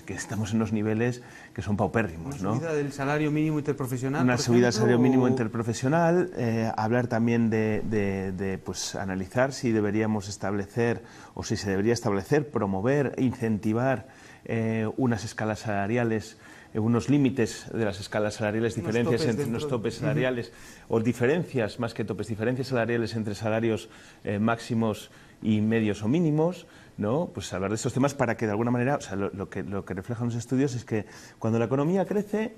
estamos en unos niveles que son paupérrimos, ¿no? ¿Una subida del salario mínimo interprofesional? Una subida del salario mínimo interprofesional, hablar también de pues, analizar si deberíamos establecer o si se debería establecer, promover, incentivar unas escalas salariales, unos límites de las escalas salariales, diferencias entre unos topes salariales, o diferencias, más que topes, diferencias salariales entre salarios máximos y medios o mínimos, ¿no? Pues hablar de estos temas para que de alguna manera, o sea, lo que reflejan los estudios es que cuando la economía crece,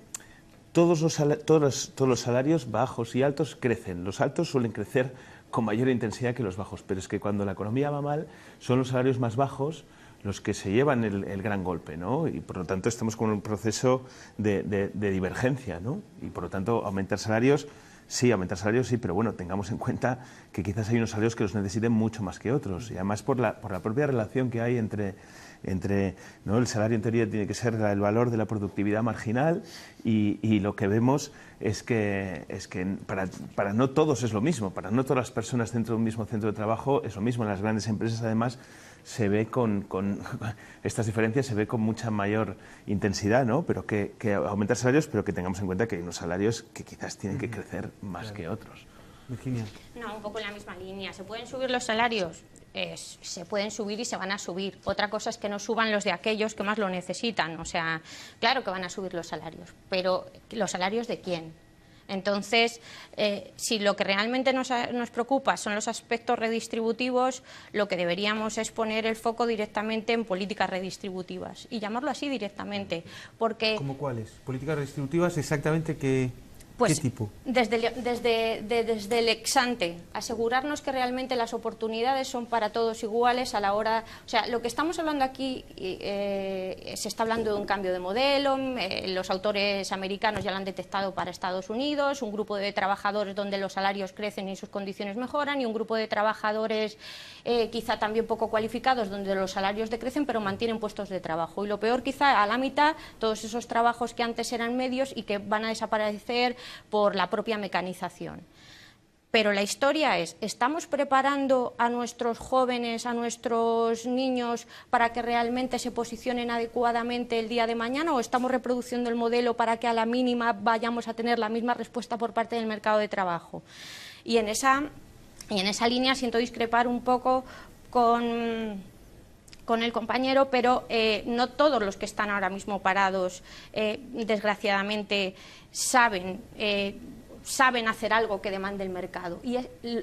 todos los salarios bajos y altos crecen. Los altos suelen crecer con mayor intensidad que los bajos, pero es que cuando la economía va mal, son los salarios más bajos los que se llevan el gran golpe, ¿no? Y por lo tanto estamos con un proceso de divergencia, ¿no? Y por lo tanto aumentar salarios sí, pero bueno, tengamos en cuenta que quizás hay unos salarios que los necesiten mucho más que otros, y además por la propia relación que hay entre ¿no? El salario en teoría tiene que ser el valor de la productividad marginal y lo que vemos es que para no todos es lo mismo, para no todas las personas dentro de un mismo centro de trabajo es lo mismo. En las grandes empresas además se ve con estas diferencias se ve con mucha mayor intensidad, ¿no? Pero que aumentar salarios, pero que tengamos en cuenta que hay unos salarios que quizás tienen que crecer más que otros. Virginia. No, un poco en la misma línea. ¿Se pueden subir los salarios? Se pueden subir y se van a subir. Otra cosa es que no suban los de aquellos que más lo necesitan. O sea, claro que van a subir los salarios, pero ¿los salarios de quién? Entonces, si lo que realmente nos preocupa son los aspectos redistributivos, lo que deberíamos es poner el foco directamente en políticas redistributivas y llamarlo así directamente, porque... ¿Cómo cuáles? ¿Políticas redistributivas exactamente qué tipo? Desde el ex ante, asegurarnos que realmente las oportunidades son para todos iguales a la hora... O sea, lo que estamos hablando aquí, se está hablando de un cambio de modelo, los autores americanos ya lo han detectado para Estados Unidos, un grupo de trabajadores donde los salarios crecen y sus condiciones mejoran, y un grupo de trabajadores quizá también poco cualificados donde los salarios decrecen pero mantienen puestos de trabajo. Y lo peor quizá a la mitad, todos esos trabajos que antes eran medios y que van a desaparecer por la propia mecanización. Pero la historia es, ¿estamos preparando a nuestros jóvenes, a nuestros niños para que realmente se posicionen adecuadamente el día de mañana, o estamos reproduciendo el modelo para que a la mínima vayamos a tener la misma respuesta por parte del mercado de trabajo? Y en esa línea siento discrepar un poco con el compañero, pero no todos los que están ahora mismo parados, desgraciadamente, saben saben hacer algo que demande el mercado. Y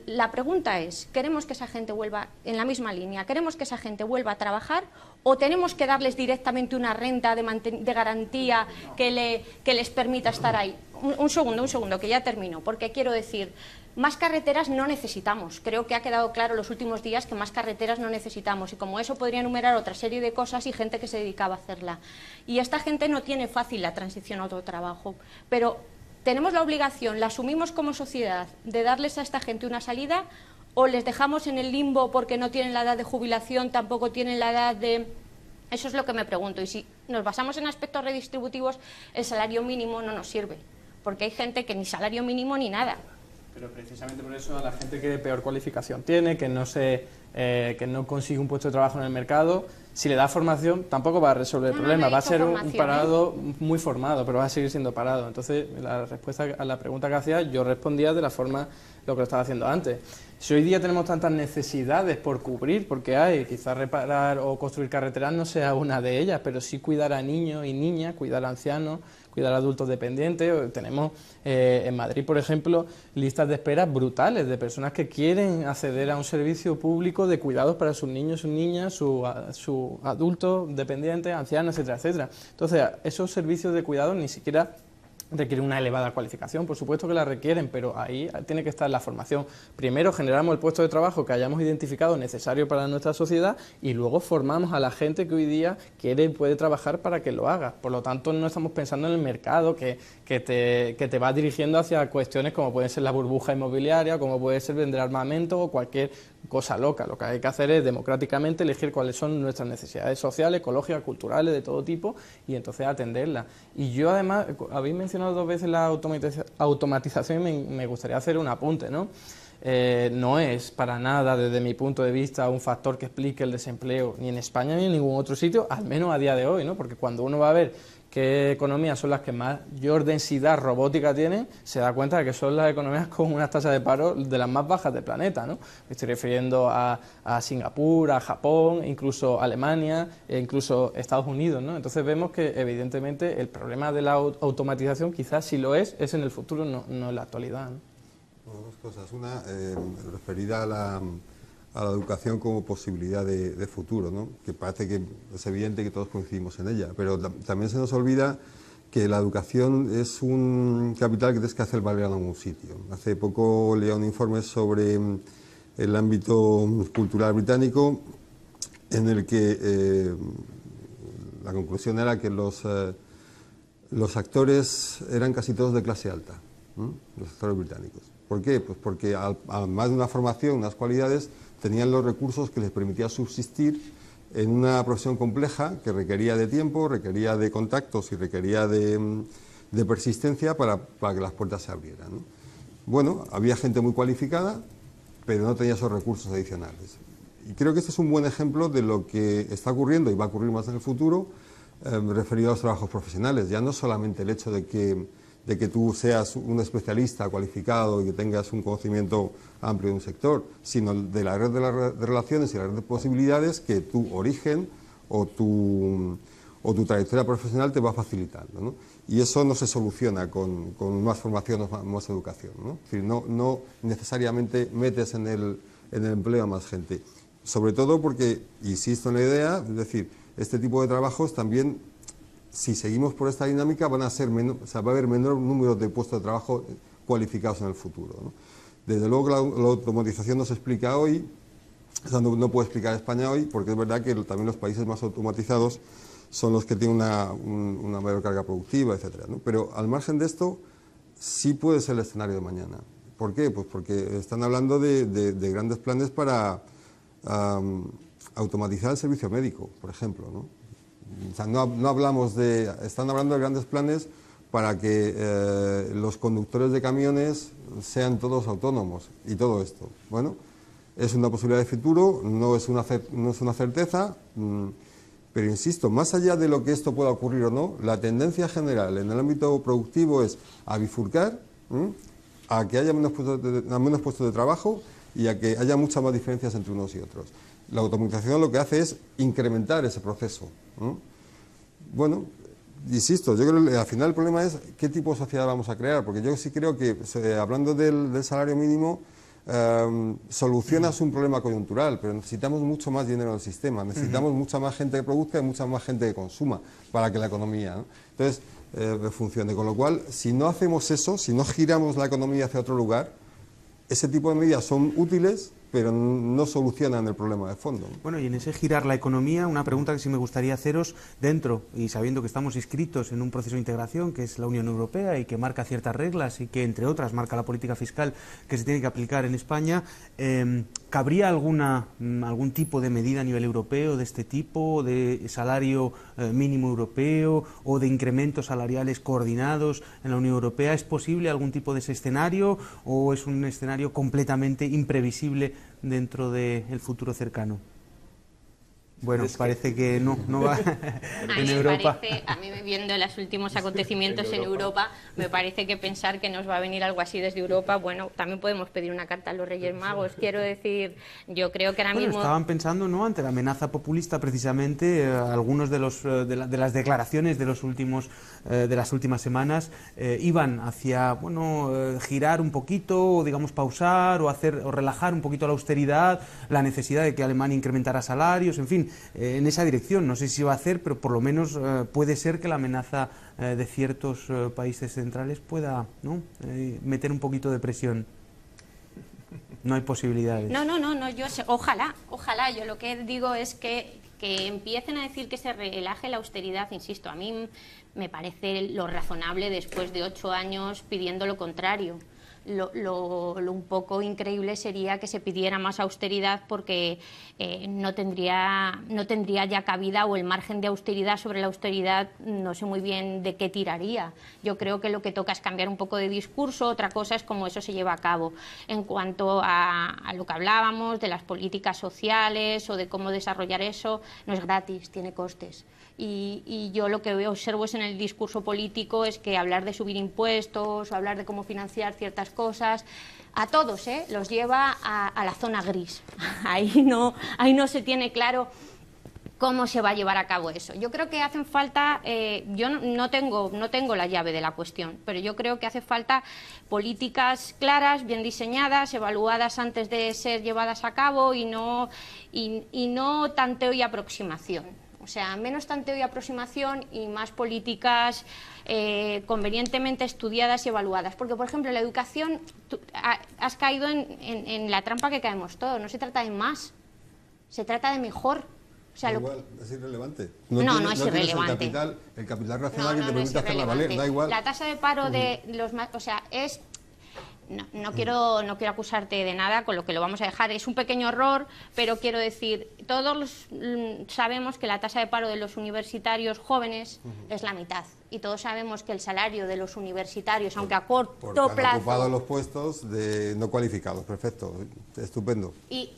la pregunta es, ¿queremos que esa gente vuelva en la misma línea? ¿Queremos que esa gente vuelva a trabajar o tenemos que darles directamente una renta de garantía que les permita estar ahí? Un segundo, que ya termino, porque quiero decir, más carreteras no necesitamos. Creo que ha quedado claro los últimos días que más carreteras no necesitamos y como eso podría enumerar otra serie de cosas y gente que se dedicaba a hacerla. Y esta gente no tiene fácil la transición a otro trabajo, pero ¿tenemos la obligación, la asumimos como sociedad, de darles a esta gente una salida o les dejamos en el limbo porque no tienen la edad de jubilación, tampoco tienen la edad de... Eso es lo que me pregunto. Y si nos basamos en aspectos redistributivos, el salario mínimo no nos sirve, porque hay gente que ni salario mínimo ni nada. Pero precisamente por eso a la gente que peor cualificación tiene, que no consigue un puesto de trabajo en el mercado, si le da formación tampoco va a resolver el problema, va a ser un parado muy formado, pero va a seguir siendo parado. Entonces, la respuesta a la pregunta que hacía, yo respondía de la forma lo que lo estaba haciendo antes. Si hoy día tenemos tantas necesidades por cubrir, porque hay, quizás reparar o construir carreteras no sea una de ellas, pero sí cuidar a niños y niñas, cuidar a ancianos, cuidar a adultos dependientes. Tenemos en Madrid, por ejemplo, listas de espera brutales de personas que quieren acceder a un servicio público de cuidados para sus niños, sus niñas, sus adultos dependientes, ancianos, etcétera, etcétera. Entonces, esos servicios de cuidados ni siquiera requieren una elevada cualificación, por supuesto que la requieren, pero ahí tiene que estar la formación. Primero generamos el puesto de trabajo que hayamos identificado necesario para nuestra sociedad y luego formamos a la gente que hoy día quiere y puede trabajar para que lo haga. Por lo tanto, no estamos pensando en el mercado que te va dirigiendo hacia cuestiones como puede ser la burbuja inmobiliaria, como puede ser vender armamento o cualquier cosa loca. Lo que hay que hacer es democráticamente elegir cuáles son nuestras necesidades sociales, ecológicas, culturales, de todo tipo, y entonces atenderlas. Y yo además, habéis mencionado 2 veces la automatización y me gustaría hacer un apunte, ¿no? No es para nada, desde mi punto de vista, un factor que explique el desempleo ni en España ni en ningún otro sitio, al menos a día de hoy, ¿no? Porque cuando uno va a ver qué economías son las que mayor densidad robótica tienen, se da cuenta de que son las economías con unas tasas de paro de las más bajas del planeta, ¿no? Me estoy refiriendo a Singapur, a Japón, incluso Alemania, e incluso Estados Unidos, ¿no? Entonces vemos que evidentemente el problema de la automatización quizás si lo es en el futuro, no en la actualidad, ¿no? Bueno, 2 cosas. Una, referida a la educación como posibilidad de futuro, ¿no? Que parece que es evidente que todos coincidimos en ella, pero también se nos olvida que la educación es un capital que tienes que hacer valer en algún sitio. Hace poco leía un informe sobre el ámbito cultural británico en el que la conclusión era que los actores eran casi todos de clase alta, ¿no? Los actores británicos. ¿Por qué? Pues porque además de una formación, unas cualidades, tenían los recursos que les permitían subsistir en una profesión compleja que requería de tiempo, requería de contactos y requería de persistencia para que las puertas se abrieran, ¿no? Bueno, había gente muy cualificada, pero no tenía esos recursos adicionales. Y creo que este es un buen ejemplo de lo que está ocurriendo y va a ocurrir más en el futuro, referido a los trabajos profesionales. Ya no solamente el hecho de que tú seas un especialista cualificado y que tengas un conocimiento amplio de un sector, sino de la red de relaciones y la red de posibilidades que tu origen o tu trayectoria profesional te va facilitando, ¿no? Y eso no se soluciona con más formación o más educación, ¿no? Es decir, no necesariamente metes en el empleo a más gente. Sobre todo porque, insisto en la idea, es decir, este tipo de trabajos también, si seguimos por esta dinámica, va a haber menor número de puestos de trabajo cualificados en el futuro, ¿no? Desde luego que la automatización no se explica hoy, o sea, no puede explicar España hoy, porque es verdad que también los países más automatizados son los que tienen una mayor carga productiva, etcétera, ¿no? Pero al margen de esto, sí puede ser el escenario de mañana. ¿Por qué? Pues porque están hablando de grandes planes para automatizar el servicio médico, por ejemplo, ¿no? O sea, no hablamos están hablando de grandes planes para que los conductores de camiones sean todos autónomos y todo esto. Bueno, es una posibilidad de futuro, no es una certeza, pero insisto, más allá de lo que esto pueda ocurrir o no, la tendencia general en el ámbito productivo es a bifurcar, a que haya menos puestos de trabajo y a que haya muchas más diferencias entre unos y otros. La automatización lo que hace es incrementar ese proceso, ¿no? Bueno, insisto, yo creo que al final el problema es qué tipo de sociedad vamos a crear, porque yo sí creo que, hablando del salario mínimo, solucionas un problema coyuntural, pero necesitamos mucho más dinero en el sistema, necesitamos mucha más gente que produzca y mucha más gente que consuma para que la economía, ¿no? Entonces, funcione. Con lo cual, si no hacemos eso, si no giramos la economía hacia otro lugar, ese tipo de medidas son útiles, pero no solucionan el problema de fondo. Bueno, y en ese girar la economía, una pregunta que sí me gustaría haceros dentro, y sabiendo que estamos inscritos en un proceso de integración que es la Unión Europea y que marca ciertas reglas y que, entre otras, marca la política fiscal que se tiene que aplicar en España, ¿cabría algún tipo de medida a nivel europeo de este tipo, de salario mínimo europeo o de incrementos salariales coordinados en la Unión Europea? ¿Es posible algún tipo de ese escenario o es un escenario completamente imprevisible dentro del futuro cercano? Bueno, parece que no va en Europa. A mí, viendo los últimos acontecimientos en Europa, me parece que pensar que nos va a venir algo así desde Europa, bueno, también podemos pedir una carta a los Reyes Magos. Quiero decir, yo creo que ahora mismo... Estaban pensando, ¿no?, ante la amenaza populista, precisamente, algunos de las declaraciones de las últimas semanas iban hacia, bueno, girar un poquito, o digamos pausar, o relajar un poquito la austeridad, la necesidad de que Alemania incrementara salarios, en fin, en esa dirección. No sé si va a hacer, pero por lo menos puede ser que la amenaza de ciertos países centrales pueda, ¿no?, meter un poquito de presión. No hay posibilidades. No, yo sé, ojalá. Yo lo que digo es que empiecen a decir que se relaje la austeridad. Insisto, a mí me parece lo razonable después de 8 años pidiendo lo contrario. Lo un poco increíble sería que se pidiera más austeridad porque no tendría ya cabida, o el margen de austeridad sobre la austeridad no sé muy bien de qué tiraría. Yo creo que lo que toca es cambiar un poco de discurso. Otra cosa es cómo eso se lleva a cabo. En cuanto a lo que hablábamos de las políticas sociales o de cómo desarrollar eso, no es gratis, tiene costes. Y yo lo que observo es en el discurso político es que hablar de subir impuestos o hablar de cómo financiar ciertas cosas, a todos los lleva a la zona gris. Ahí no se tiene claro cómo se va a llevar a cabo eso. Yo creo que hacen falta, yo no tengo la llave de la cuestión, pero yo creo que hace falta políticas claras, bien diseñadas, evaluadas antes de ser llevadas a cabo y no tanteo y aproximación. O sea, menos tanteo y aproximación y más políticas convenientemente estudiadas y evaluadas. Porque, por ejemplo, en la educación has caído en la trampa que caemos todos. No se trata de más, se trata de mejor. O sea, igual, es irrelevante. No es irrelevante. El capital racional que te permite hacerla valer, da igual. La tasa de paro de los más... O sea, es... No quiero acusarte de nada, con lo que lo vamos a dejar. Es un pequeño error, pero quiero decir, todos sabemos que la tasa de paro de los universitarios jóvenes es la mitad. Y todos sabemos que el salario de los universitarios, aunque a corto plazo... Han ocupado los puestos de no cualificados, perfecto, estupendo. Y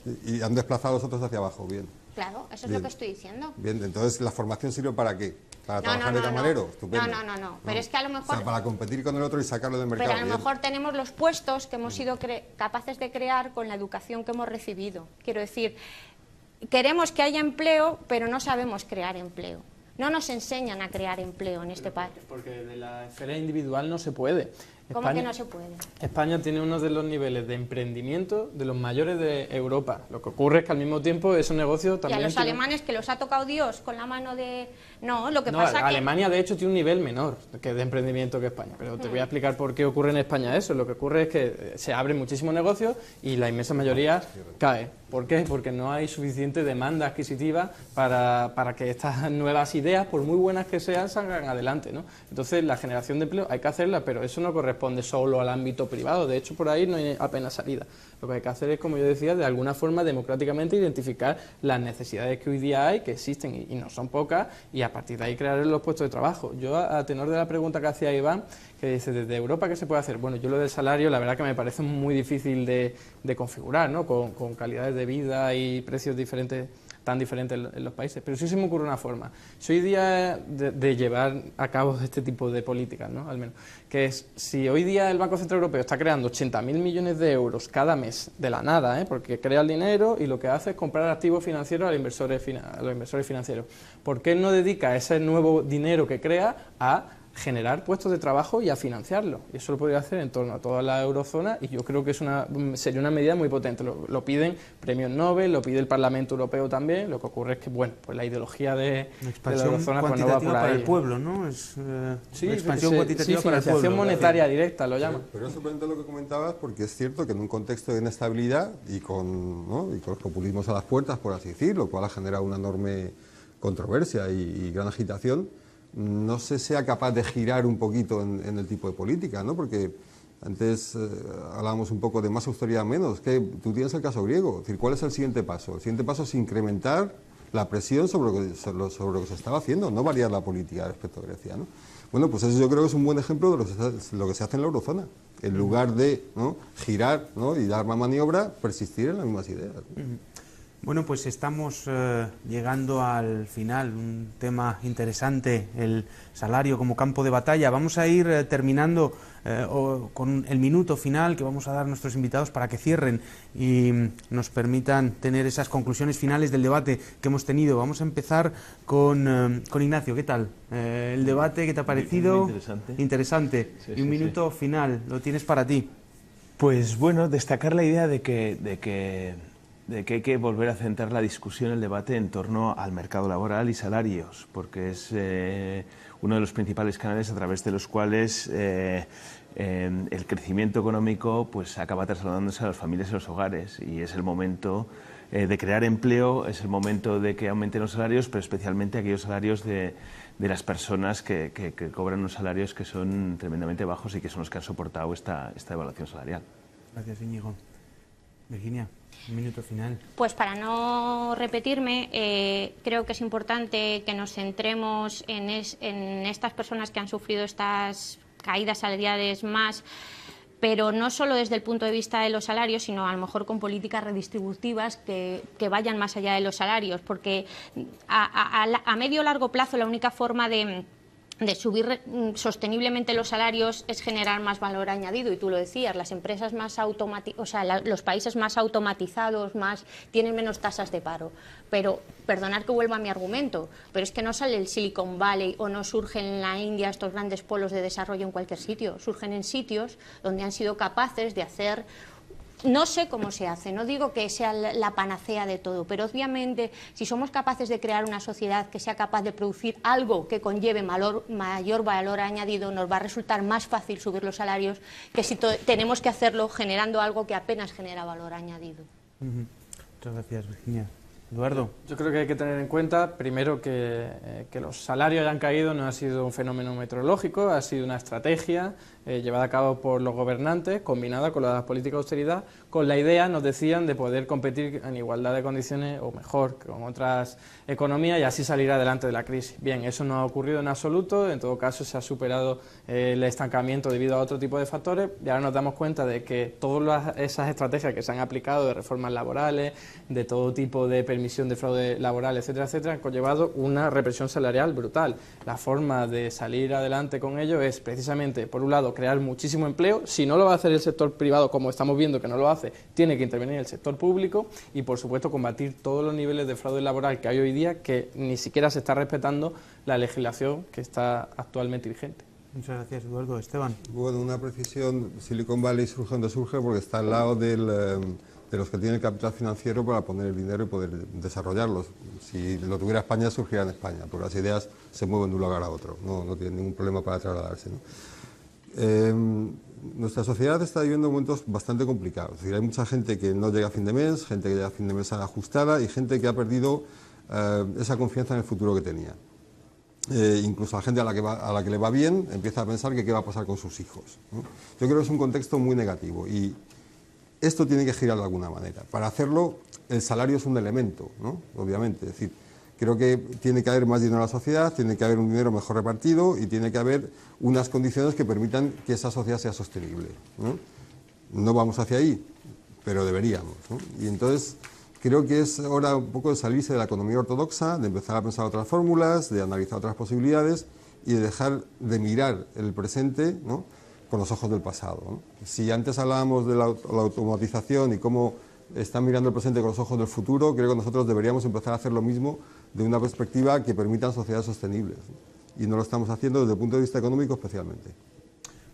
han desplazado a los otros hacia abajo, bien. Claro, eso es lo que estoy diciendo. Bien, entonces, ¿la formación sirve para qué? ¿Para trabajar de camarero? Estupendo. No. Pero es que a lo mejor... O sea, para competir con el otro y sacarlo del mercado. Pero a lo mejor tenemos los puestos que hemos sido capaces de crear con la educación que hemos recibido. Quiero decir, queremos que haya empleo, pero no sabemos crear empleo. No nos enseñan a crear empleo en este país. Porque de la esfera individual no se puede. ¿Cómo que no se puede? España tiene uno de los niveles de emprendimiento de los mayores de Europa. Lo que ocurre es que al mismo tiempo es un negocio también... Y a los alemanes que los ha tocado Dios con la mano de... No, lo que pasa que... Alemania de hecho tiene un nivel menor de emprendimiento que España, pero te voy a explicar por qué ocurre en España eso. Lo que ocurre es que se abren muchísimos negocios y la inmensa mayoría cae. ¿Por qué? Porque no hay suficiente demanda adquisitiva para que estas nuevas ideas, por muy buenas que sean, salgan adelante, ¿no? Entonces la generación de empleo hay que hacerla, pero eso no corresponde solo al ámbito privado. De hecho, por ahí no hay apenas salida. Lo que hay que hacer es, como yo decía, de alguna forma democráticamente identificar las necesidades que hoy día hay, que existen y no son pocas, y a partir de ahí crear los puestos de trabajo. Yo, a tenor de la pregunta que hacía Iván, que dice, ¿desde Europa qué se puede hacer? Bueno, yo lo del salario, la verdad que me parece muy difícil de configurar, ¿no? Con calidades de vida y precios diferentes tan diferentes en los países. Pero sí se me ocurre una forma. Si hoy día de llevar a cabo este tipo de políticas, ¿no? Al menos, que es, si hoy día el Banco Central Europeo está creando 80.000 millones de euros cada mes de la nada, porque crea el dinero y lo que hace es comprar activos financieros a los inversores financieros, ¿por qué no dedica ese nuevo dinero que crea a generar puestos de trabajo y a financiarlo? Y eso lo podría hacer en torno a toda la eurozona, y yo creo que sería una medida muy potente. Lo piden premios Nobel, lo pide el Parlamento Europeo también. Lo que ocurre es que, bueno, pues la ideología de la eurozona pues no va por ahí. Para el pueblo, ¿no? Sí, expansión cuantitativa para el pueblo. Financiación monetaria directa lo llaman. Pero es sorprendente lo que comentabas, porque es cierto que en un contexto de inestabilidad y con los populismos a las puertas, por así decirlo, lo cual ha generado una enorme controversia y gran agitación, no se sea capaz de girar un poquito en el tipo de política, ¿no? Porque antes hablábamos un poco de más austeridad menos, que tú tienes el caso griego, es decir, ¿cuál es el siguiente paso? El siguiente paso es incrementar la presión sobre lo que se estaba haciendo, no variar la política respecto a Grecia, ¿no? Bueno, pues eso yo creo que es un buen ejemplo de lo que se hace en la eurozona. En lugar de girar y dar más maniobra, persistir en las mismas ideas. Bueno, pues estamos llegando al final, un tema interesante, el salario como campo de batalla. Vamos a ir terminando con el minuto final que vamos a dar a nuestros invitados para que cierren y nos permitan tener esas conclusiones finales del debate que hemos tenido. Vamos a empezar con Ignacio. ¿Qué tal? El debate, ¿qué te ha parecido? Muy interesante. Interesante. Sí, y un minuto final, lo tienes para ti. Pues bueno, destacar la idea de que hay que volver a centrar la discusión, el debate en torno al mercado laboral y salarios, porque es uno de los principales canales a través de los cuales el crecimiento económico pues acaba trasladándose a las familias y los hogares, y es el momento de crear empleo, es el momento de que aumenten los salarios, pero especialmente aquellos salarios de las personas que cobran unos salarios que son tremendamente bajos y que son los que han soportado esta evaluación salarial. Gracias, Íñigo. Virginia, un minuto final. Pues para no repetirme, creo que es importante que nos centremos en estas personas que han sufrido estas caídas salariales más, pero no solo desde el punto de vista de los salarios, sino a lo mejor con políticas redistributivas que vayan más allá de los salarios, porque a medio o largo plazo la única forma de subir sosteniblemente los salarios es generar más valor añadido, y tú lo decías, las empresas más los países más automatizados tienen menos tasas de paro. Pero, perdonad que vuelva a mi argumento, pero es que no sale el Silicon Valley o no surgen en la India estos grandes polos de desarrollo en cualquier sitio, surgen en sitios donde han sido capaces de hacer. No sé cómo se hace, no digo que sea la panacea de todo, pero obviamente si somos capaces de crear una sociedad que sea capaz de producir algo que conlleve mayor valor añadido, nos va a resultar más fácil subir los salarios que si tenemos que hacerlo generando algo que apenas genera valor añadido. Muchas gracias, Virginia. Eduardo. Yo creo que hay que tener en cuenta, primero, que los salarios hayan caído no ha sido un fenómeno meteorológico, ha sido una estrategia llevada a cabo por los gobernantes, combinada con la política de austeridad, con la idea, nos decían, de poder competir en igualdad de condiciones o mejor que con otras economías y así salir adelante de la crisis. Bien, eso no ha ocurrido en absoluto, en todo caso se ha superado el estancamiento debido a otro tipo de factores, y ahora nos damos cuenta de que todas esas estrategias que se han aplicado de reformas laborales, de todo tipo de permisión de fraude laboral, etcétera, etcétera, han conllevado una represión salarial brutal. La forma de salir adelante con ello es precisamente, por un lado, crear muchísimo empleo. Si no lo va a hacer el sector privado, como estamos viendo que no lo hace, tiene que intervenir el sector público y, por supuesto, combatir todos los niveles de fraude laboral que hay hoy día, que ni siquiera se está respetando la legislación que está actualmente vigente. Muchas gracias, Eduardo. Esteban. Bueno, una precisión, Silicon Valley surge donde surge porque está al lado de los que tienen el capital financiero para poner el dinero y poder desarrollarlos. Si lo tuviera España, surgiría en España, porque las ideas se mueven de un lugar a otro, no tienen ningún problema para trasladarse, ¿no? Nuestra sociedad está viviendo momentos bastante complicados. Es decir, hay mucha gente que no llega a fin de mes, gente que llega a fin de mes ajustada y gente que ha perdido esa confianza en el futuro que tenía. Incluso la gente a la que le va bien empieza a pensar que qué va a pasar con sus hijos, ¿no? Yo creo que es un contexto muy negativo y esto tiene que girar de alguna manera. Para hacerlo, el salario es un elemento, ¿no? Obviamente. Es decir, creo que tiene que haber más dinero en la sociedad, tiene que haber un dinero mejor repartido y tiene que haber unas condiciones que permitan que esa sociedad sea sostenible, ¿no? No vamos hacia ahí, pero deberíamos, ¿no? Y entonces creo que es hora un poco de salirse de la economía ortodoxa, de empezar a pensar otras fórmulas, de analizar otras posibilidades y de dejar de mirar el presente, ¿no?, con los ojos del pasado, ¿no? Si antes hablábamos de la automatización y cómo están mirando el presente con los ojos del futuro, creo que nosotros deberíamos empezar a hacer lo mismo de una perspectiva que permita sociedades sostenibles, ¿no? Y no lo estamos haciendo desde el punto de vista económico especialmente.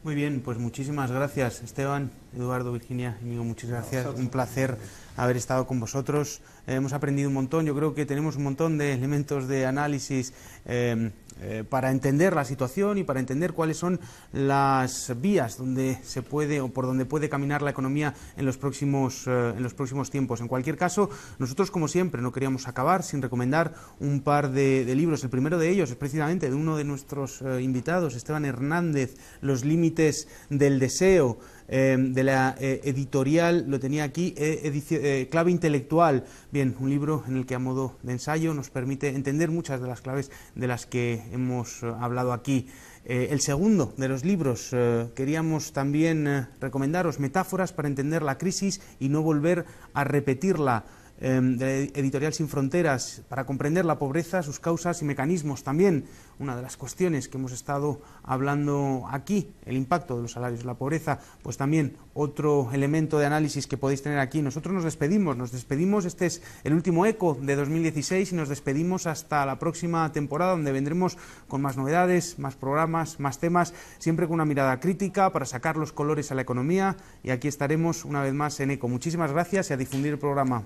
Muy bien, pues muchísimas gracias, Esteban, Eduardo, Virginia, Íñigo, muchas gracias. Un placer haber estado con vosotros. Hemos aprendido un montón, yo creo que tenemos un montón de elementos de análisis para entender la situación y para entender cuáles son las vías donde se puede o por donde puede caminar la economía en los próximos tiempos. En cualquier caso, nosotros, como siempre, no queríamos acabar sin recomendar un par de libros. El primero de ellos es precisamente de uno de nuestros invitados, Esteban Hernández, Los límites del deseo, de la editorial, lo tenía aquí, Clave intelectual. Bien, un libro en el que a modo de ensayo nos permite entender muchas de las claves de las que hemos hablado aquí. El segundo de los libros, queríamos también recomendaros Metáforas para entender la crisis y no volver a repetirla, de la editorial Sin Fronteras, para comprender la pobreza, sus causas y mecanismos. También una de las cuestiones que hemos estado hablando aquí, el impacto de los salarios en la pobreza, pues también otro elemento de análisis que podéis tener aquí. Nosotros nos despedimos, este es el último ECO de 2016 y nos despedimos hasta la próxima temporada, donde vendremos con más novedades, más programas, más temas, siempre con una mirada crítica para sacar los colores a la economía, y aquí estaremos una vez más en ECO. Muchísimas gracias y a difundir el programa.